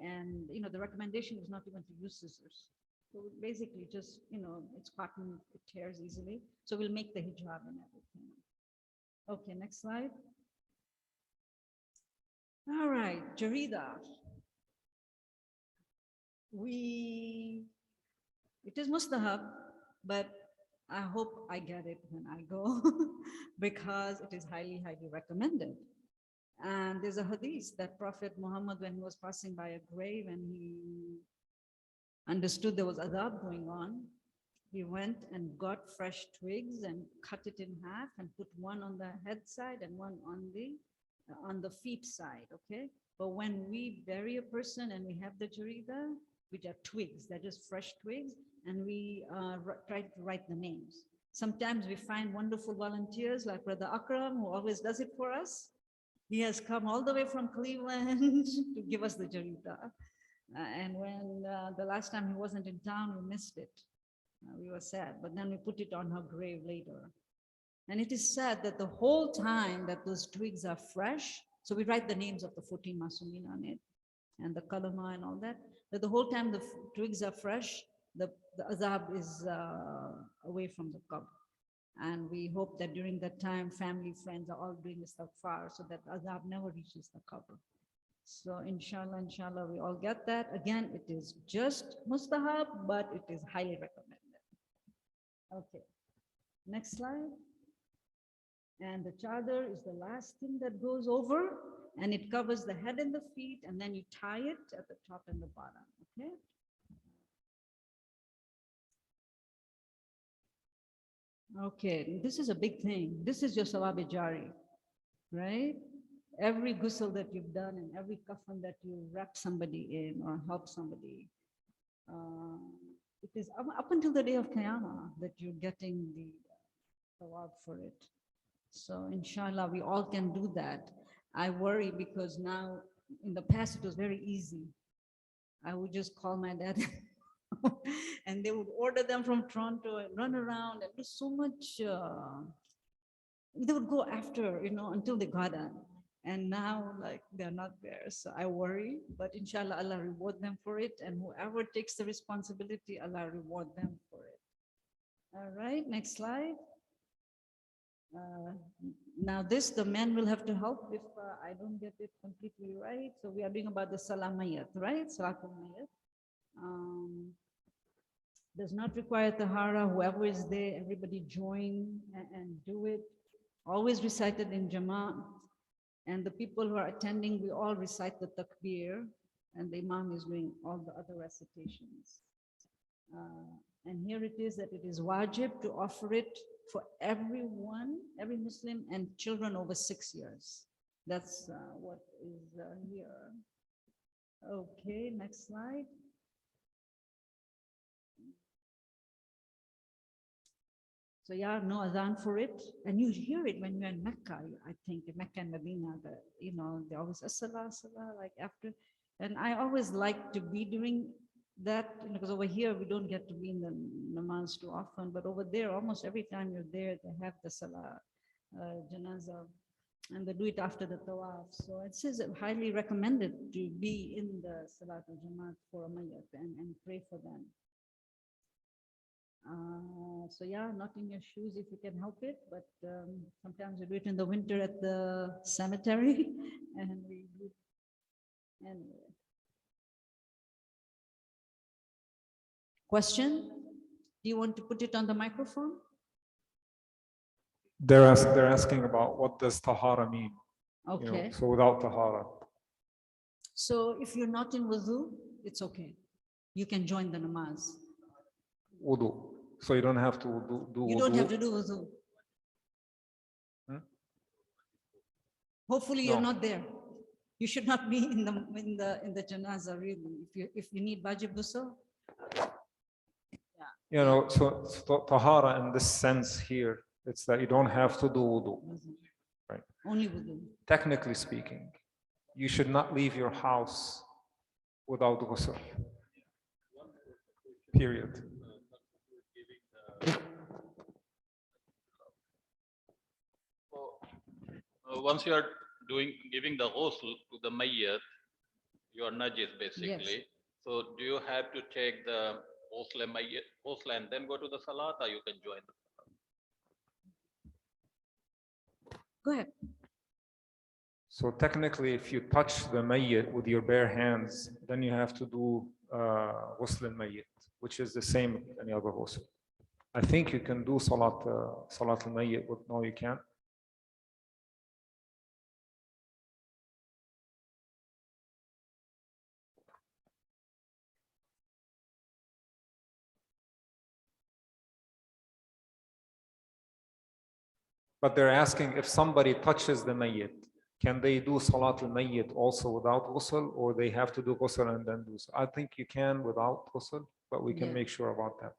And the recommendation is not even to use scissors. So basically just, it's cotton, it tears easily. So we'll make the hijab and everything. Okay, next slide. All right, Jarida. It is mustahab, but I hope I get it when I go because it is highly, highly recommended. And there's a hadith that Prophet Muhammad, when he was passing by a grave and he understood there was adab going on, he went and got fresh twigs and cut it in half and put one on the head side and one on the on the feet side, okay? But when we bury a person and we have the jarida, which are twigs, they're just fresh twigs, and we try to write the names. Sometimes we find wonderful volunteers like Brother Akram, who always does it for us. He has come all the way from Cleveland to give us the jarida. And when the last time he wasn't in town, we missed it. We were sad, but then we put it on her grave later. And it is said that the whole time that those twigs are fresh, so we write the names of the 14 Masumin on it, and the kalama and all that, that the whole time the twigs are fresh, the azab is away from the qabr. And we hope that during that time, family, friends are all doing istighfar so that azab never reaches the qabr. So inshallah, we all get that. Again, it is just mustahab, but it is highly recommended. Okay, next slide. And the chadar is the last thing that goes over, and it covers the head and the feet, and then you tie it at the top and the bottom, okay? Okay, this is a big thing. This is your sawab jari, right? Every ghusl that you've done and every kafan that you wrap somebody in or help somebody, it is up until the day of Qiyamah that you're getting the sawab for it. So inshallah, we all can do that. I worry because now, in the past, it was very easy. I would just call my dad and they would order them from Toronto and run around and do so much. They would go after, until they got it. And now, like, they're not there. So I worry, but inshallah, Allah reward them for it. And whoever takes the responsibility, Allah reward them for it. All right, next slide. Now this, the men will have to help if I don't get it completely right. So we are doing about the Al-Mayyit, right? Al-Mayyit. Does not require tahara. Whoever is there, everybody join and do it. Always recited in Jama'at. And the people who are attending, we all recite the takbir, and the imam is doing all the other recitations. And here it is that it is wajib to offer it for everyone, every Muslim, and children over 6 years. That's what is here. Okay, next slide. So yeah, no adhan for it. And you hear it when you're in Mecca, I think, in Mecca and Medina, they always, as-salah, as-salah, like after. And I always like to be doing that, because over here, we don't get to be in the namaz too often, but over there, almost every time you're there, they have the salah, janazah, and they do it after the tawaf. So it says highly recommended to be in the salat al-jamaat for a mayyat and pray for them. So yeah, not in your shoes if you can help it, but sometimes we do it in the winter at the cemetery, and we do it anyway. Question? Do you want to put it on the microphone? They're asking about what does tahara mean? Okay. So without tahara. So if you're not in wudu, it's okay. You can join the namaz. Wudu. So you don't have to do You wudu. don't have to do wudu. Hopefully you're not there. You should not be in the janazah really. If you need wajib ghusl. So tahara in this sense here, it's that you don't have to do wudu. Right. Only wudu. Technically speaking, you should not leave your house without ghusl. Period. Once you are giving the ghusl to the mayyat, you are najis basically. Yes. So do you have to take the ghusl and then go to the salat, or you can join the salat? Go ahead. So technically, if you touch the mayyit with your bare hands, then you have to do Ghusl Al-Mayyit, which is the same as any other ghusl. I think you can do Salat Al-Mayyit, but no, you can't. But they're asking if somebody touches the mayyit, can they do Salat al-Mayyit also without ghusl, or they have to do ghusl and then do? I think you can without ghusl, but we can Yeah. make sure about that.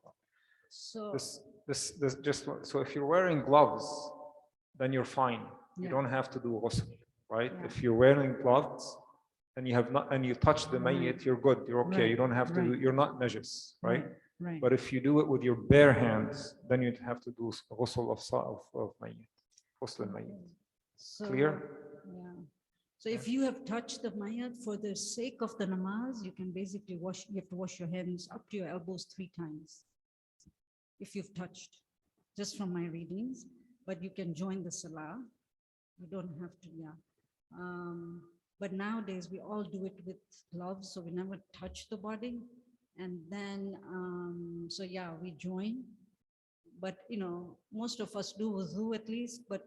So, This just, so if you're wearing gloves, then you're fine. You Yeah. don't have to do ghusl, right? Yeah. If you're wearing gloves and you have not, and you touch the Right. mayyit, you're good, you're okay. You Right, don't have to, right. you're not najis, right? right. But if you do it with your bare hands, then you'd have to do ghusl of mayyit, ghusl al-mayyit. So, Clear? Yeah. So if you have touched the mayat for the sake of the namaz, you can basically wash, you have to wash your hands up to your elbows 3 times. If you've touched, just from my readings, but you can join the salah. You don't have to, yeah. But nowadays we all do it with gloves, so we never touch the body. And then, so yeah, we join. But you know, most of us do wuzu at least, but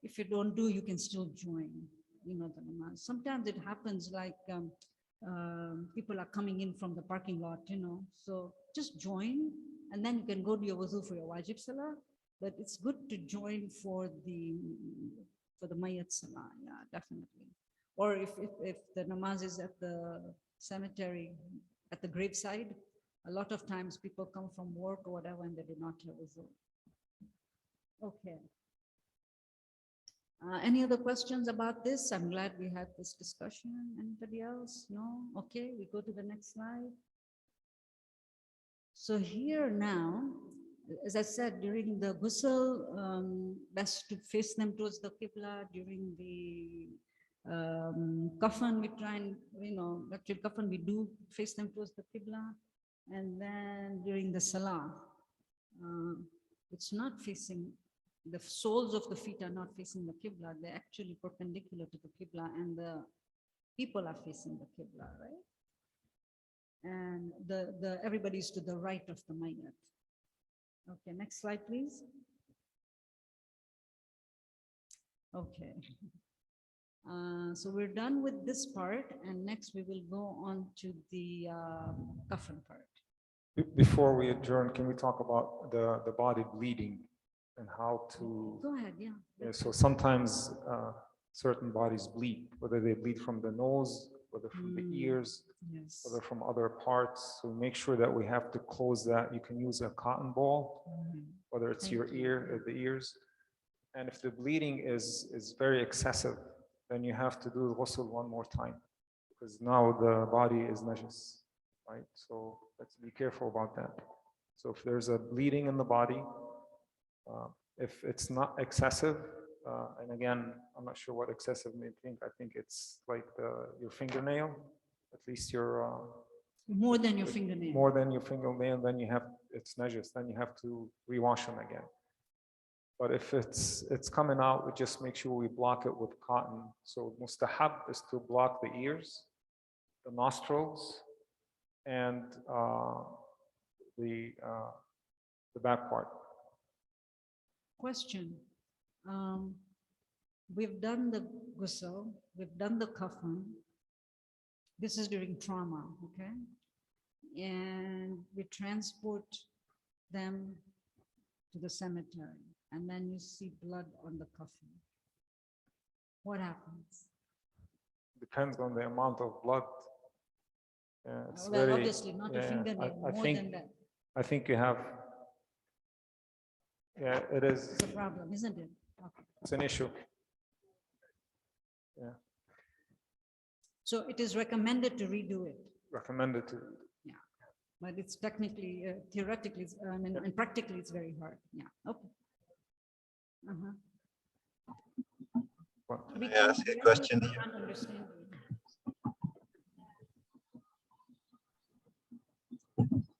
if you don't do, you can still join, you know, the namaz. Sometimes it happens like people are coming in from the parking lot, you know, so just join and then you can go to your wuzu for your wajib salah, but it's good to join for the mayyat salah, yeah, definitely. Or if the namaz is at the cemetery, at the graveside, a lot of times people come from work or whatever and they do not have wuzu. Okay. Any other questions about this? I'm glad we had this discussion. Anybody else? No? Okay, we go to the next slide. So here now, as I said, during the ghusl, best to face them towards the qibla. During the kafan, we try and, you know, actually kafan, we do face them towards the qibla. And then during the salah, it's not facing, the soles of the feet are not facing the qibla, they're actually perpendicular to the qibla, and the people are facing the qibla, right? And everybody's to the right of the mayyat. Okay, next slide, please. Okay. So we're done with this part, and next we will go on to the kafan part. Before we adjourn, can we talk about the body bleeding and how to? Go ahead, yeah. Yeah, so sometimes certain bodies bleed, whether they bleed from the nose, whether from the ears, Yes. whether from other parts. So make sure that we have to close that. You can use a cotton ball, whether it's your ear or the ears. And if the bleeding is very excessive, then you have to do ghusl one more time, because now the body is najis, right? So let's be careful about that. So if there's a bleeding in the body, if it's not excessive, and again, I'm not sure what excessive may think. I think it's like your fingernail, at least your more than your fingernail. More than your fingernail, then it's najis. Then you have to rewash them again. But if it's coming out, we just make sure we block it with cotton. So mustahab is to block the ears, the nostrils, and the back part. Question. We've done the ghusl, we've done the kafan. This is during trauma, okay? And we transport them to the cemetery, and then you see blood on the coffin. What happens? Depends on the amount of blood. Yeah, it's Well, very, obviously not a fingernail, more than that. I think you have, yeah, it is. It's a problem, isn't it? Okay. It's an issue. Yeah. So it is recommended to redo it. Recommended to. Yeah, but it's technically, theoretically, and practically, it's very hard. Yeah. Okay. What? May I ask a question here?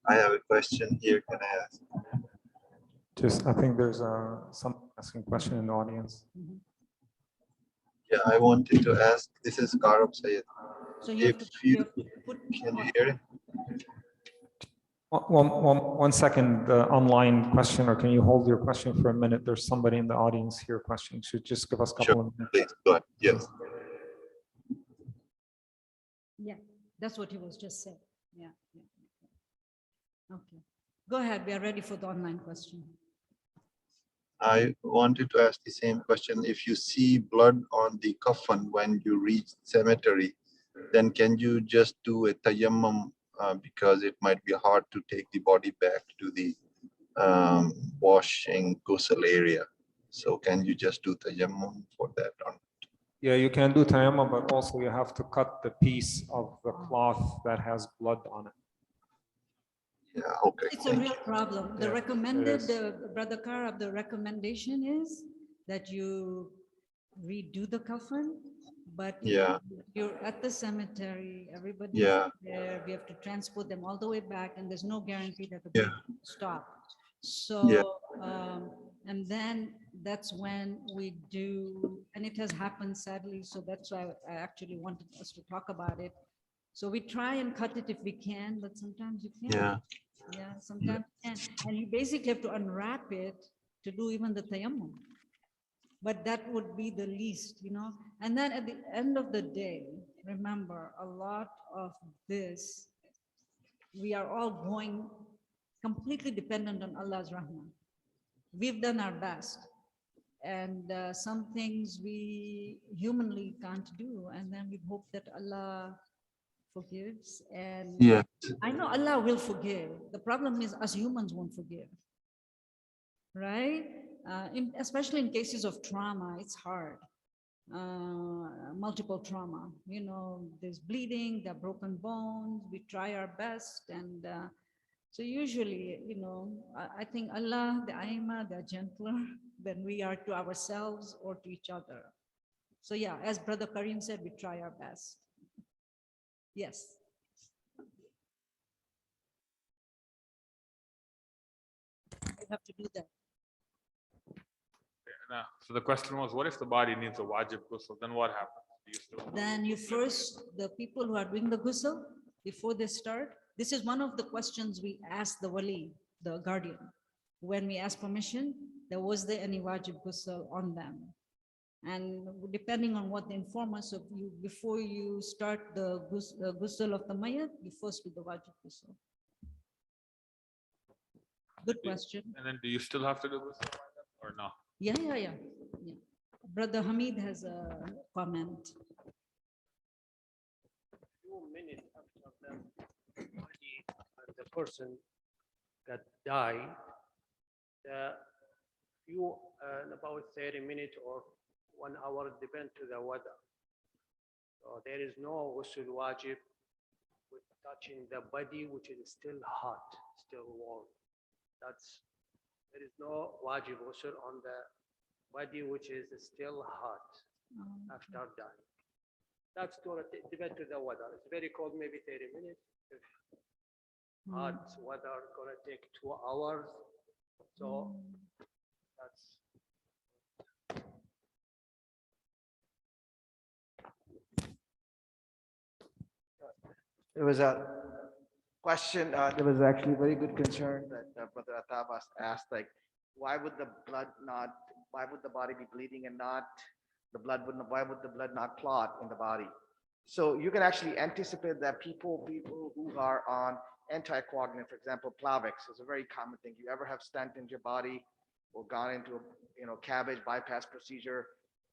I have a question here. Can I ask? Just, I think there's some asking question in the audience. Yeah, I wanted to ask. This is Karab Sayed. So you have to, Can you hear it? One second, the online question, or can you hold your question for a minute? There's somebody in the audience here questioning. Should just give us a couple of minutes. Please, go ahead. Yes. yeah, that's what he was just saying. Yeah. Okay. Go ahead. We are ready for the online question. I wanted to ask the same question. If you see blood on the coffin when you reach cemetery, then can you just do a tayammum because it might be hard to take the body back to the washing ghusl area. So can you just do tayammum for that? Or Yeah, you can do tayammum, but also you have to cut the piece of the cloth that has blood on it. yeah, okay. It's a thank real you. problem. The Yeah, it recommended, is. Brother Karab, the recommendation is that you redo the coffin, but Yeah, you're at the cemetery, everybody's yeah, there, we have to transport them all the way back, and there's no guarantee that the yeah, bleeding will stop. yeah, So, and then that's when we do, and it has happened sadly, so that's why I actually wanted us to talk about it. So we try and cut it if we can, but sometimes you can't. yeah, Yeah, sometimes you can. And you basically have to unwrap it to do even the tayammum. But that would be the least, you know. And then at the end of the day, remember, a lot of this, we are all going completely dependent on Allah's rahmah. We've done our best. And some things we humanly can't do. And then we hope that Allah forgives. And yeah, I know Allah will forgive. The problem is us humans won't forgive. Right? Especially in cases of trauma, it's hard. Multiple trauma, you know, there's bleeding, there are broken bones, we try our best. And so usually, you know, I think Allah, the Aima, they're gentler than we are to ourselves or to each other. So yeah, as Brother Karim said, we try our best. Yes. You have to do that. So the question was, what if the body needs a wajib ghusl? Then what happens? Do you still Then you first, the people who are doing the ghusl, before they start, this is one of the questions we ask the wali, the guardian. When we ask permission, was there any wajib ghusl on them? And depending on what they inform us of, you, before you start the ghusl of the mayyat, you first do the wajib ghusl. Good question. And then do you still have to do ghusl or no? Yeah. Brother Hamid has a comment. Few minutes after the person that died, about 30 minutes or 1 hour, depend to the weather. So there is no ghusl wajib with touching the body, which is still hot, still warm. There is no wajib ghusl on the body, which is still hot after dying. That's going to depend to the weather. It's very cold, maybe 30 minutes. If hot weather, going to take 2 hours. So that's. There was a question, there was actually a very good concern that Brother Atabas asked, like, why would the body be bleeding and not, why would the blood not clot in the body? So you can actually anticipate that people who are on anticoagulant, for example, Plavix is a very common thing. You ever have stent in your body or gone into a cabbage bypass procedure,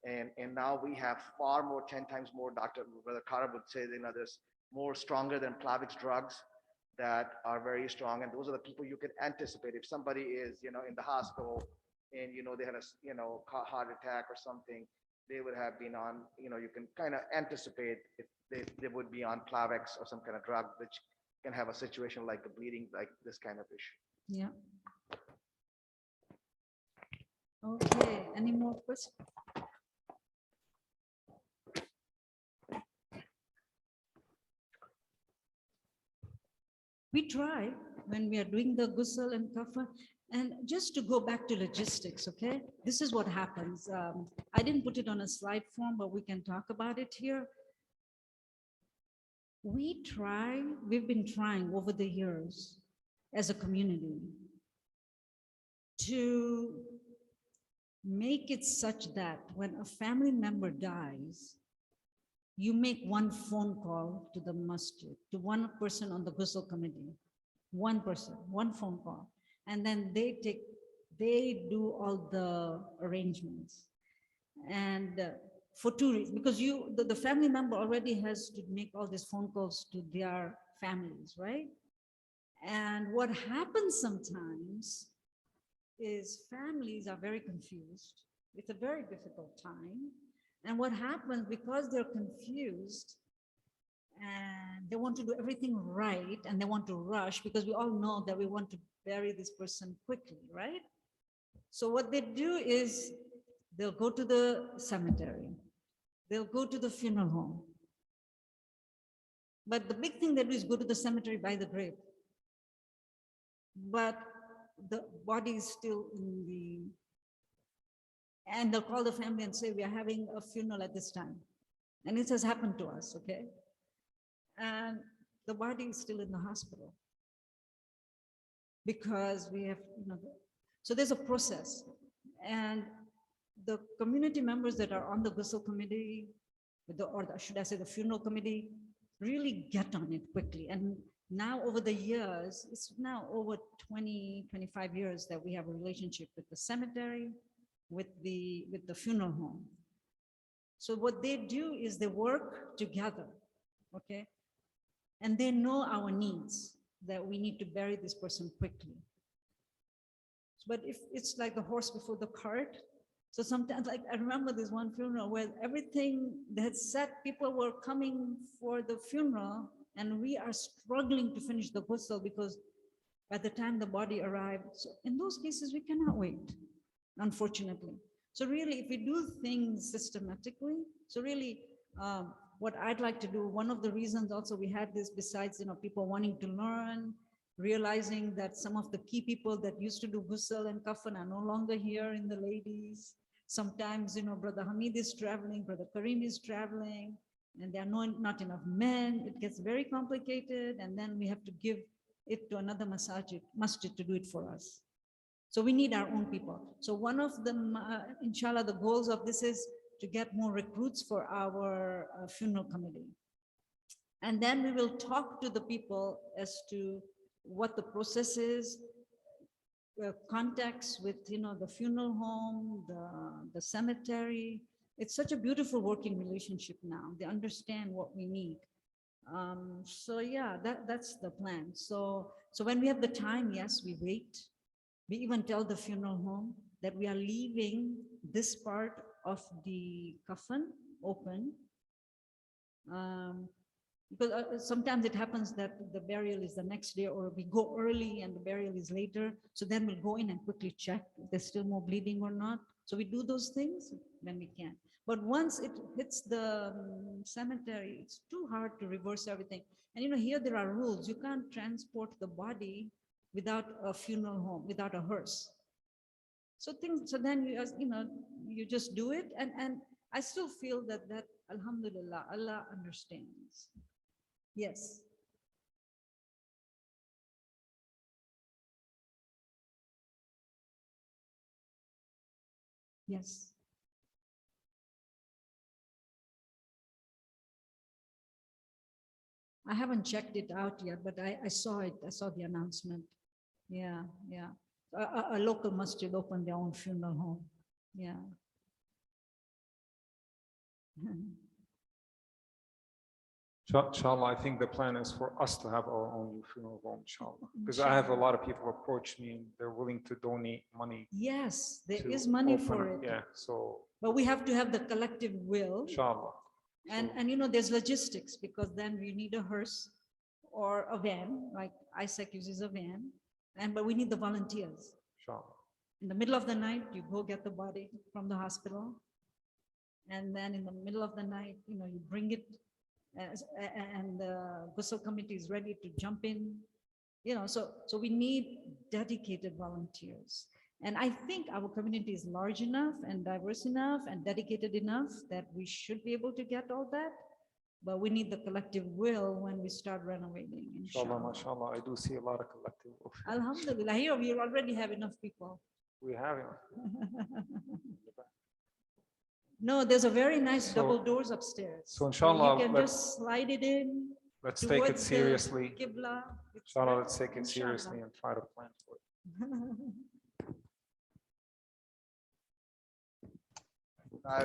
and now we have far more, 10 times more, Dr. Brother Kara would say, there's more stronger than Plavix drugs that are very strong. And those are the people you can anticipate. If somebody is, in the hospital and, they had a heart attack or something, they would have been on, you can kind of anticipate if they would be on Plavix or some kind of drug, which can have a situation like the bleeding, like this kind of issue. Yeah. Okay, any more questions? We try when we are doing the ghusl and kafan. And just to go back to logistics, okay? This is what happens. I didn't put it on a slide form, but we can talk about it here. We've been trying over the years as a community to make it such that when a family member dies, you make one phone call to the masjid, to one person on the ghusl committee, one person, one phone call. And then they take they do all the arrangements. And for 2 reasons, because the family member already has to make all these phone calls to their families, right? And what happens sometimes is families are very confused. It's a very difficult time. And what happens, because they're confused and they want to do everything right and they want to rush, because we all know that we want to bury this person quickly, right? So what they do is they'll go to the cemetery, they'll go to the funeral home. But the big thing they do is go to the cemetery by the grave. But the body is still in the, and they'll call the family and say, we are having a funeral at this time. And it has happened to us, okay? And the body is still in the hospital. Because we have, so there's a process. And the community members that are on the Ghusl committee, should I say the funeral committee, really get on it quickly. And now over the years, it's now over 20, 25 years that we have a relationship with the cemetery, with the funeral home. So what they do is they work together, okay? And they know our needs, that we need to bury this person quickly. But if it's like the horse before the cart, so sometimes, like I remember this one funeral where everything that set, people were coming for the funeral and we are struggling to finish the ghusl because by the time the body arrived, so in those cases, we cannot wait, unfortunately. So really, if we do things systematically, so really what I'd like to do, one of the reasons also we had this, besides, people wanting to learn, realizing that some of the key people that used to do ghusl and kafan are no longer here in the ladies. Sometimes, Brother Hamid is traveling, Brother Karim is traveling, and there are not enough men. It gets very complicated, and then we have to give it to another masjid to do it for us. So we need our own people. So one of them, inshallah, the goals of this is to get more recruits for our funeral committee. And then we will talk to the people as to what the process is, contacts with, the funeral home, the cemetery. It's such a beautiful working relationship now. They understand what we need. So yeah, that's the plan. So when we have the time, yes, we wait. We even tell the funeral home that we are leaving this part of the coffin open. Because sometimes it happens that the burial is the next day, or we go early and the burial is later. So then we'll go in and quickly check if there's still more bleeding or not. So we do those things when we can. But once it hits the cemetery, it's too hard to reverse everything. And here there are rules. You can't transport the body without a funeral home, without a hearse. So then you just do it. And I still feel that alhamdulillah, Allah understands. Yes. Yes. I haven't checked it out yet, but I saw it. I saw the announcement. Yeah, yeah. A local masjid opened their own funeral home. Yeah. Inshallah, I think the plan is for us to have our own funeral home, inshallah. Because I have a lot of people approach me and they're willing to donate money. Yes, there to is money open for up. it. Yeah, so But we have to have the collective will. inshallah. And there's logistics, because then we need a hearse or a van, like ISAC uses a van, but we need the volunteers. Inshallah. In the middle of the night, you go get the body from the hospital. And then in the middle of the night, you bring it, and the Ghusl committee is ready to jump in. So we need dedicated volunteers. And I think our community is large enough and diverse enough and dedicated enough that we should be able to get all that. But we need the collective will when we start renovating. Inshallah, mashallah, I do see a lot of collective will. Alhamdulillah, here we already have enough people. We have it. No, there's a very nice So- double doors upstairs. so inshallah, You can let's- just slide it in. Let's take it towards the seriously. Qibla. It's Inshallah, right- let's take it seriously inshallah. and try to plan for it.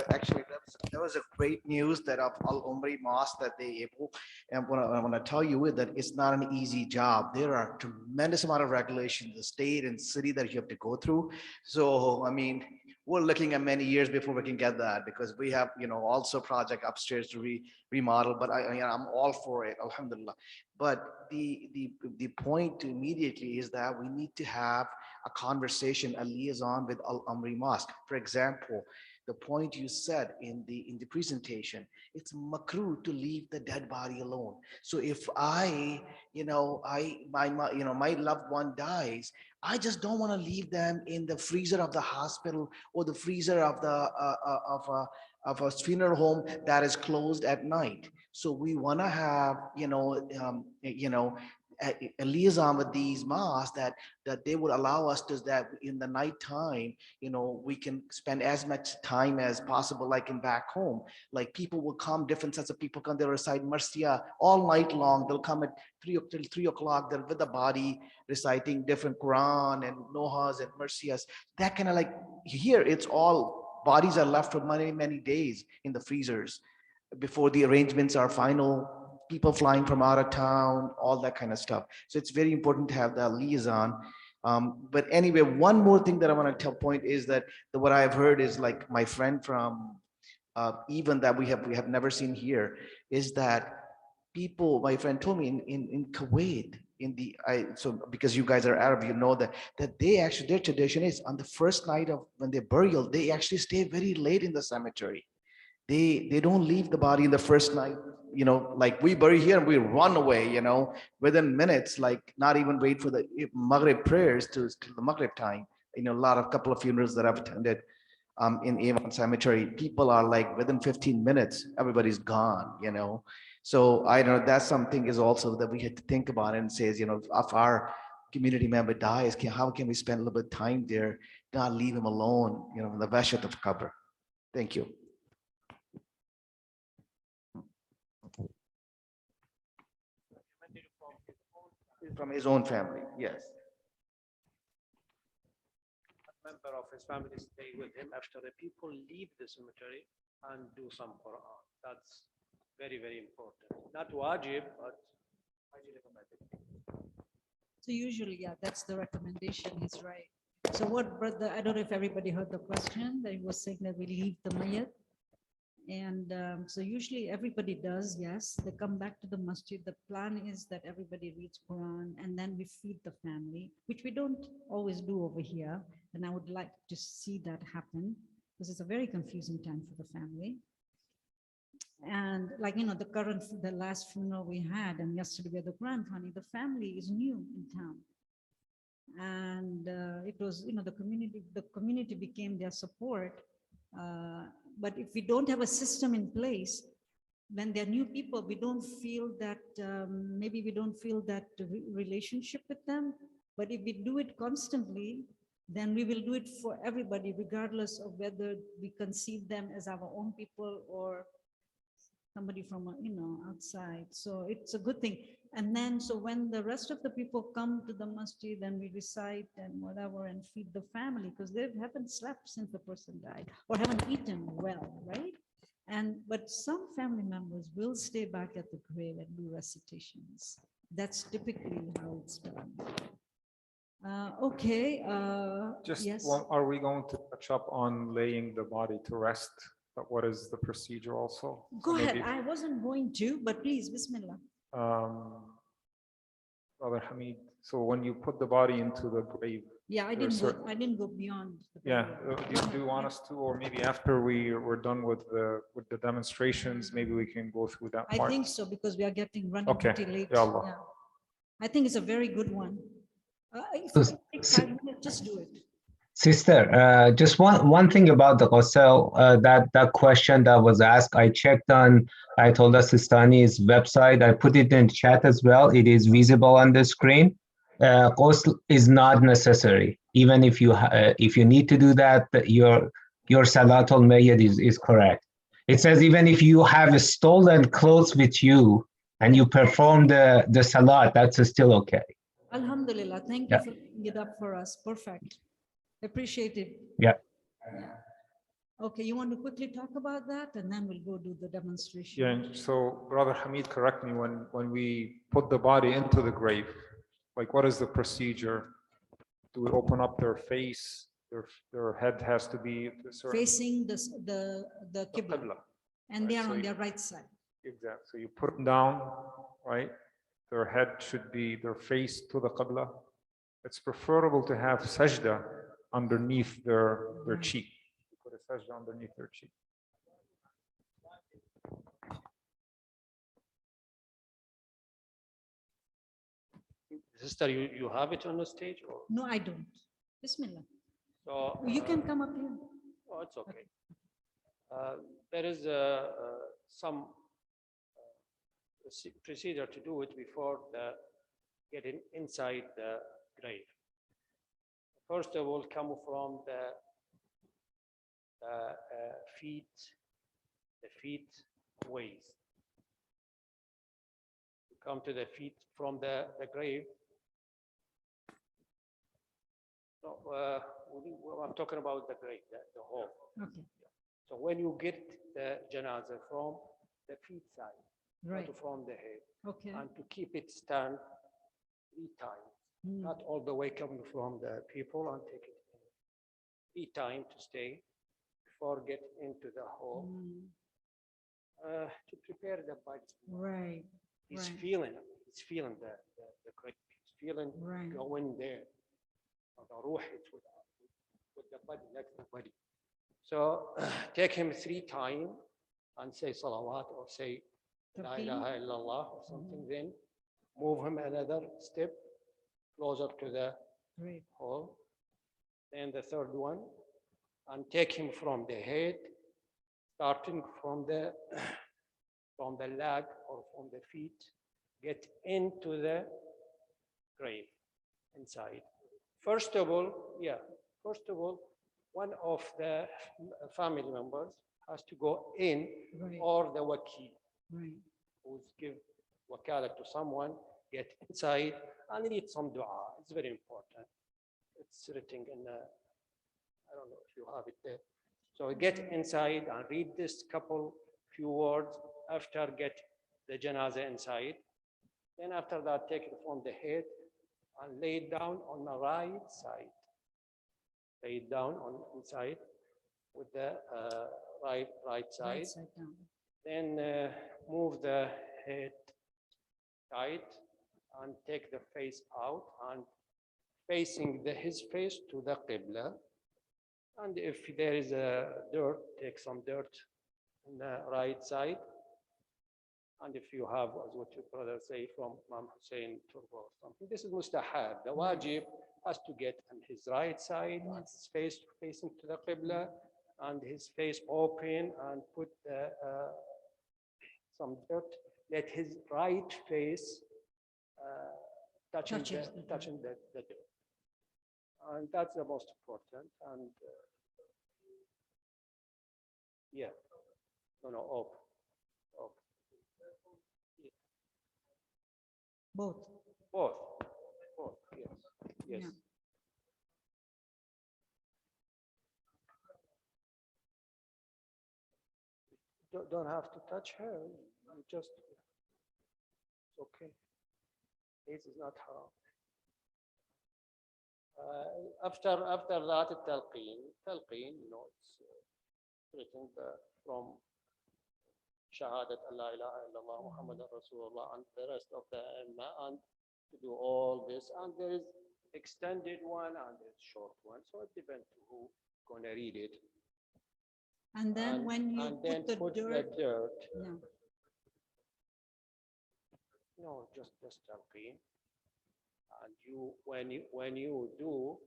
Actually, that was a great news that of Al Umri Mosque that they able, and what I want to tell you is that it's not an easy job. There are tremendous amount of regulations, the state and city that you have to go through. So, I mean, we're looking at many years before we can get that because we have, also project upstairs to remodel, but I'm all for it, alhamdulillah. But the point immediately is that we need to have a conversation, a liaison with Al Umri Mosque. For example, the point you said in the presentation, it's makruh to leave the dead body alone. So if my loved one dies, I just don't want to leave them in the freezer of the hospital or the freezer of the of a funeral home that is closed at night. So we want to have a liaison with these mosques that they would allow us to that in the nighttime, we can spend as much time as possible, like in back home. Like people will come, different sets of people come, they'll recite Marcia all night long. They'll come at 3 o'clock, they're with the body reciting different Quran and Nohas and Marcias. That kind of like here, it's all bodies are left for many, many days in the freezers before the arrangements are final, people flying from out of town, all that kind of stuff. So it's very important to have that liaison. But anyway, one more thing that I want to tell point is that what I've heard is like my friend from even that we have never seen here is that people, my friend told me in Kuwait, so because you guys are Arab, that they actually, their tradition is on the first night of when they're burial, they actually stay very late in the cemetery. They don't leave the body in the first night, like we bury here and we run away, within minutes, like not even wait for the Maghrib prayers to the Maghrib time. A lot of couple of funerals that I've attended in Avon Cemetery, people are like within 15 minutes, everybody's gone. So I don't know, that's something is also that we had to think about and says, if our community member dies, how can we spend a little bit of time there, not leave him alone, in the Vashat of Qabr. Thank you. From his own family, yes. A member of his family stay with him after the people leave the cemetery and do some Quran. That's very, very important. Not wajib, but highly recommended. So usually, yeah, that's the recommendation, he's right. So what, brother, I don't know if everybody heard the question, that he was saying that we leave the mayat. And so usually everybody does, yes, they come back to the masjid. The plan is that everybody reads Quran and then we feed the family, which we don't always do over here. And I would like to see that happen because it's a very confusing time for the family. And like, the last funeral we had and yesterday we had the Grand Khani, the family is new in town. And it was, the community became their support. But if we don't have a system in place, when they're new people, we don't feel that, maybe we don't feel that relationship with them. But if we do it constantly, then we will do it for everybody, regardless of whether we conceive them as our own people or somebody from, outside. So it's a good thing. And then, so when the rest of the people come to the masjid, then we recite and whatever and feed the family because they haven't slept since the person died or haven't eaten well, right? But some family members will stay back at the grave and do recitations. That's typically how it's done. Okay. Yes. Are we going to touch up on laying the body to rest? But what is the procedure also? Go ahead. I wasn't going to, but please, Bismillah. Brother Hamid, so when you put the body into the grave. Yeah, I didn't go beyond. Yeah, do you want us to, or maybe after we're done with the demonstrations, maybe we can go through that part? I think so because we are running pretty late. Ya Allah. Yeah. I think it's a very good one. If you take 5 minutes, just do it. Sister, just one thing about the ghusl, that question that was asked, I checked on Ayatollah Sistani's website. I put it in chat as well. It is visible on the screen. Ghusl is not necessary. Even if you need to do that, your Salat al-Mayyit is correct. It says even if you have stolen clothes with you and you perform the Salat, that's still okay. Alhamdulillah. Thank you for picking it up for us. Perfect. Appreciate it. Yeah. Okay, you want to quickly talk about that and then we'll go do the demonstration. Yeah, and so Brother Hamid, correct me, when we put the body into the grave, like what is the procedure? Do we open up their face? Their head has to be a certain Facing the the Qibla, Qibla. and they Right, are so on you- their right side. Exactly. So you put them down, right? Their head should be their face to the Qibla. It's preferable to have sajda underneath their Right. cheek. Put a sajda underneath their cheek. Sister, you have it on the stage or? No, I don't. Bismillah. So, You can come up here. oh, it's okay. There is some procedure to do it before getting inside the grave. First of all, come from the feet waist. You come to the feet from the grave. So I'm talking about the grave, the hole. Okay, So when you get the janazah from the feet side, right. not from the head, Okay. and to keep it stand 3 times, Mm. not all the way coming from the people and take it in. 3 times to stay before get into the hole Mm. to prepare the body. Right, He's right. feeling the grave. He's feeling right. going there. The ruh is with the body, next to the body. So take him 3 times and say salawat or say la Taqeen. ilaha illallah or something. Then move him another step closer to the Great. hole. Then the third one, and take him from the head, starting from the leg or from the feet, get into the grave inside. First of all, one of the family members has to go in, Right. or the wakil, Right. who's give wakala to someone, get inside and read some dua. It's very important. It's written in I don't know if you have it there. So get inside and read this few words after get the janazah inside. Then after that, take it from the head and lay it down on the right side. Lay it down on inside with the right Right side. side down. Then move the head tight and take the face out and facing his face to the Qibla. And if there is a dirt, take some dirt on the right side. And if you have, as what your brother say, from Imam Hussein turbo or something, this is mustahab. The wajib has to get on his right side, and his face facing to the Qibla, and his face open, and put some dirt. Let his right face touching the dirt. And that's the most important. And yeah, open. Both. Both, yes, yes. Yeah. Don't have to touch her. You just, it's okay. This is not haram. After that, talqeen, it's written from Shahadat Allah ilaha illallah Muhammadan Rasulullah and the rest of the Imma, and to do all this. And there is extended one and there's short one. So it depends who gonna read it. And then when you put the dirt. Yeah. No, just talqeen. And when you do,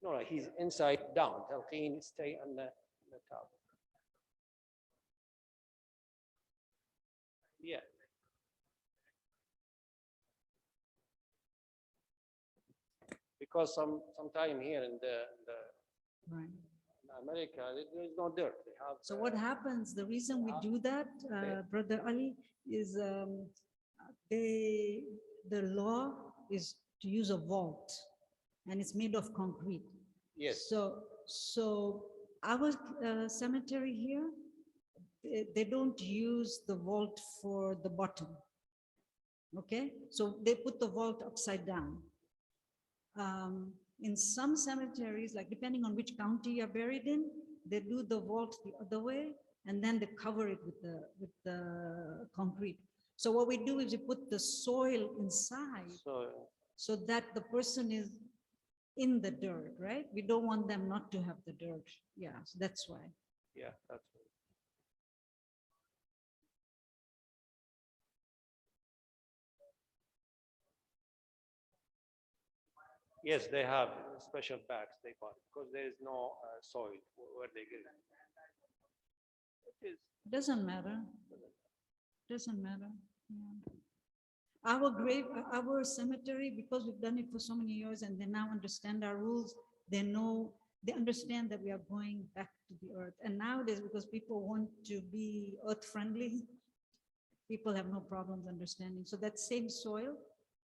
no, he's inside down. Talqeen stay on the top. Yeah. Because sometime here in Right. in America, there is no dirt. They have. So what happens, the reason we do that, Brother Ali, is the law is to use a vault, and it's made of concrete. Yes. So Our cemetery here, they don't use the vault for the bottom. Okay, so they put the vault upside down. In some cemeteries, like depending on which county you're buried in, they do the vault the other way, and then they cover it with the concrete. So what we do is we put the soil inside so that the person is in the dirt, right? We don't want them not to have the dirt. Yeah, so that's why. Yeah, that's right. Yes, they have special bags they buy because there is no soil where they get it. It is. Doesn't matter. Doesn't matter. Yeah. Our grave, our cemetery, because we've done it for so many years and they now understand our rules, they know, they understand that we are going back to the earth. And nowadays, because people want to be earth friendly, people have no problems understanding. So that same soil,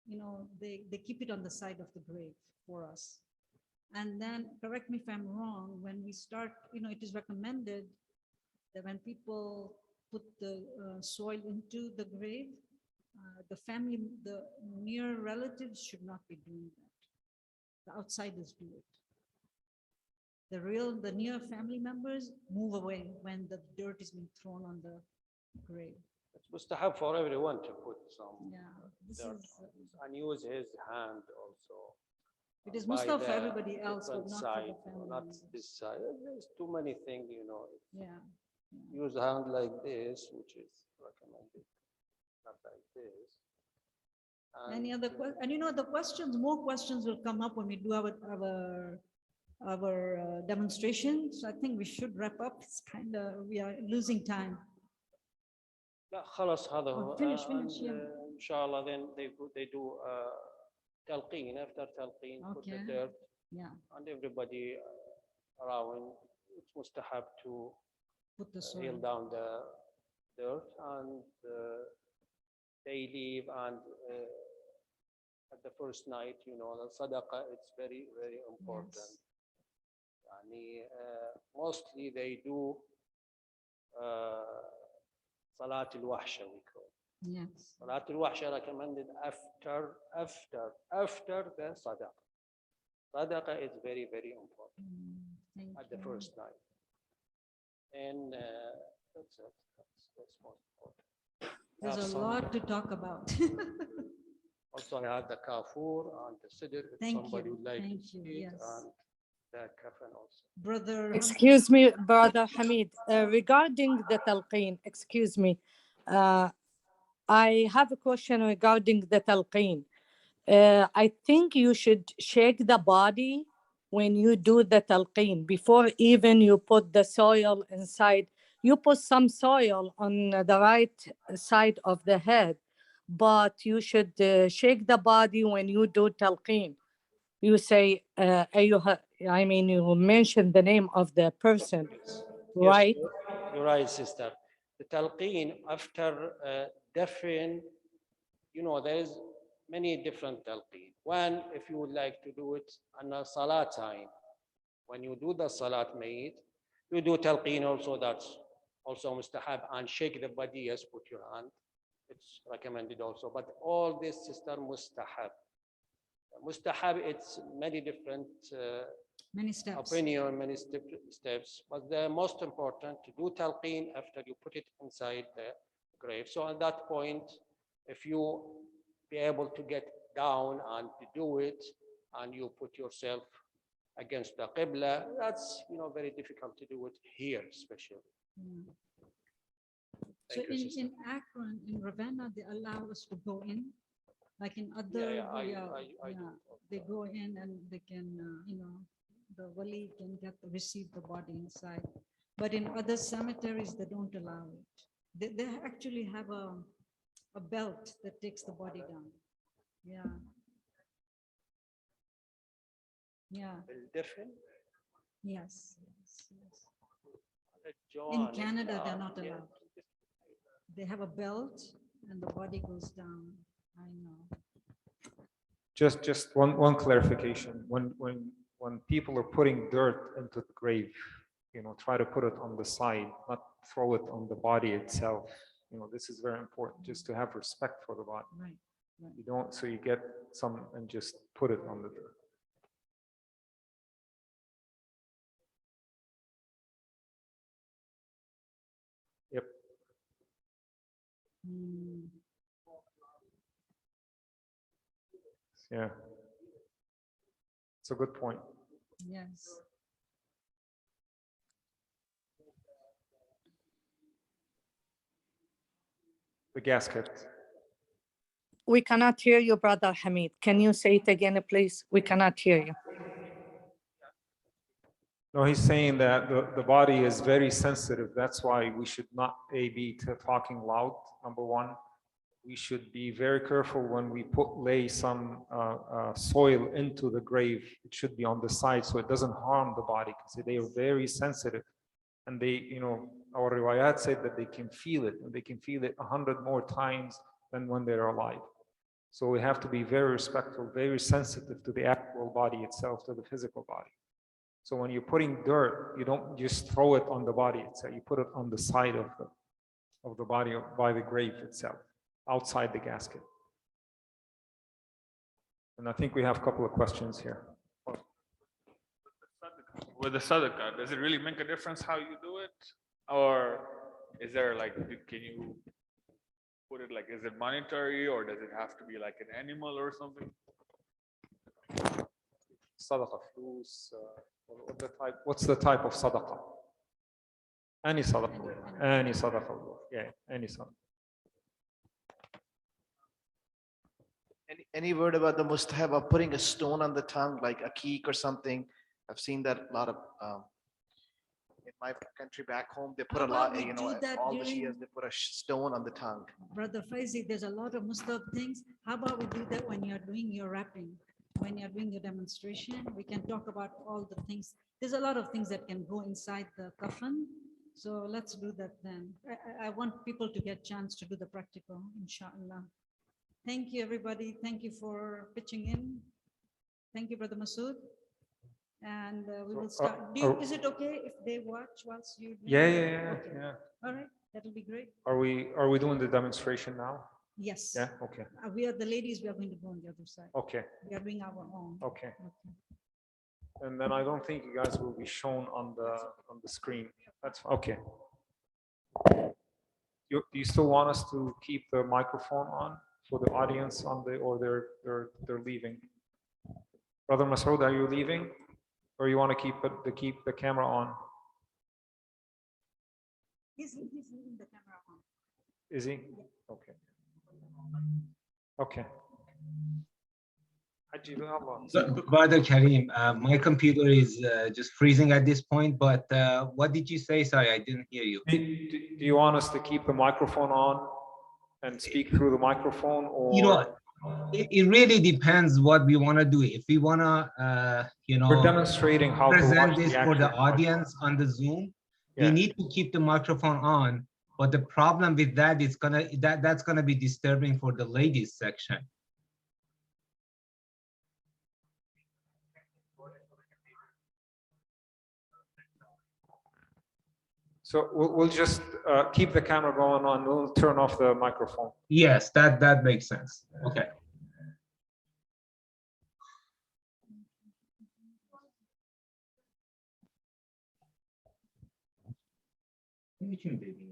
you know, they keep it on the side of the grave for us. And then, correct me if I'm wrong, when we start, you know, it is recommended that when people put the soil into the grave, the family, the near relatives should not be doing that. The outsiders do it. The near family members move away when the dirt is being thrown on the grave. It's mustahab for everyone to put some Yeah, this dirt is, on this and use his hand also. it is by mustahab for the everybody else, but different not side, for the family not members. this side. There's too many things, you know. Yeah. Use a hand like this, which is recommended, not like this. Any And, other questions? And you know, the questions, more questions will come up when we do our demonstration. So I think we should wrap up. It's kind of, we are losing time. لا خلاص هذا هو. finish, and, yeah. إن شاء الله then they do تلقين after تلقين put the Okay. dirt Yeah, and everybody around. It's mustahab to put the nail soil. down the dirt and they leave and at the first night, you know, the sadaqah, it's very, very important. Yes. Yani, mostly they do Salat al-Wahsha, we call it. Yes. Salat al-Wahsha recommended after the sadaqah. Sadaqah is very, very important Thank at the you. first night. And that's it. That's most important. There's Have a some- lot to talk about. Also, I have the kafur and the sidr if Thank somebody you. would like Thank to you. see it, Yes. and the kafan also. Brother. Excuse me, Brother Hamid, regarding the talqeen, excuse me. I have a question regarding the talqeen. I think you should shake the body when you do the talqeen before even you put the soil inside. You put some soil on the right side of the head, but you should shake the body when you do talqeen. You say, I mean, you mention the name of the person, right? Yes, you're right, sister. The talqeen after deafening, you know, there's many different talqeen. One, if you would like to do it on a salat time, when you do the salat mayyit, you do talqeen also, that's also mustahab, and shake the body, yes, put your hand. It's recommended also, but all this, sister, mustahab. Mustahab, it's many different Many steps. opinion, many steps, but the most important to do talqeen after you put it inside the grave. So at that point, if you be able to get down and to do it, and you put yourself against the qibla, that's, you know, very difficult to do it here, especially. So Thank you, sister. in Akron, in Ravenna, they allow us to go in, like in other, I do yeah, it all the they time. go in and they can, you know, the wali can receive the body inside. But in other cemeteries, they don't allow it. They actually have a belt that takes the body down. Yeah. Yeah, بالدفن yes, yes, yes. على In الجوانب، Canada, لا، they're not yeah. allowed. They have a belt and the body goes down. I know. Just one clarification. When people are putting dirt into the grave, try to put it on the side, not throw it on the body itself. This is very important, just to have respect for the body. Right, right. You don't, so you get some and just put it on the dirt. Yep. Mm, Yeah. It's a good point. yes. The gasket. We cannot hear you, Brother Hamid. Can you say it again, please? We cannot hear you. No, he's saying that the body is very sensitive. That's why we should not be talking loud, number one. We should be very careful when we lay some soil into the grave. It should be on the side so it doesn't harm the body, because they are very sensitive. And they, our riwayat said that they can feel it, and they can feel it 100 more times than when they're alive. So we have to be very respectful, very sensitive to the actual body itself, to the physical body. So when you're putting dirt, you don't just throw it on the body itself. You put it on the side of the body, by the grave itself, outside the gasket. And I think we have a couple of questions here. With the sadaqah, does it really make a difference how you do it? Or is there like, can you put it like, is it monetary, or does it have to be like an animal or something? Sadaqah, flus, what's the type of sadaqah? Any sadaqah, any sadaqah, yeah, any sadaqah. Any word about the mustahab of putting a stone on the tongue, like a keek or something? I've seen that a lot of, in my country back home, they put How a lot, about we do that all the during- Shias, they put a stone on the tongue. Brother Faizi, there's a lot of Muslim things. How about we do that when you're doing your rapping? When you're doing your demonstration, we can talk about all the things. There's a lot of things that can go inside the coffin. So let's do that then. I want people to get chance to do the practical, inshallah. Thank you, everybody. Thank you for pitching in. Thank you, Brother Masood. And we will start. Is it okay if they watch whilst you? Yeah. Okay. Yeah. All right, that'll be great. Are we doing the demonstration now? Yes. Yeah, okay, We are the ladies, we are going to go on the other side. okay, We are doing our own. okay. And then I don't think you guys will be shown on the screen. That's okay. Do you still want us to keep the microphone on for the audience or they're leaving? Brother Masood, are you leaving? Or you want to keep the camera on? He's leaving the camera on. Is he? Okay. Okay. Haji, do you have one? Brother Karim, my computer is just freezing at this point, but what did you say? Sorry, I didn't hear you. Do you want us to keep the microphone on and speak through the microphone, or? It really depends what we want to do. If we want to, We're demonstrating how to present watch this the for the actual audience on the Zoom, we Yeah. need to keep the microphone on. But the problem with that is that's gonna be disturbing for the ladies section. So we'll just keep the camera going on. We'll turn off the microphone. Yes, that makes sense. Okay. Ne biçim dediğin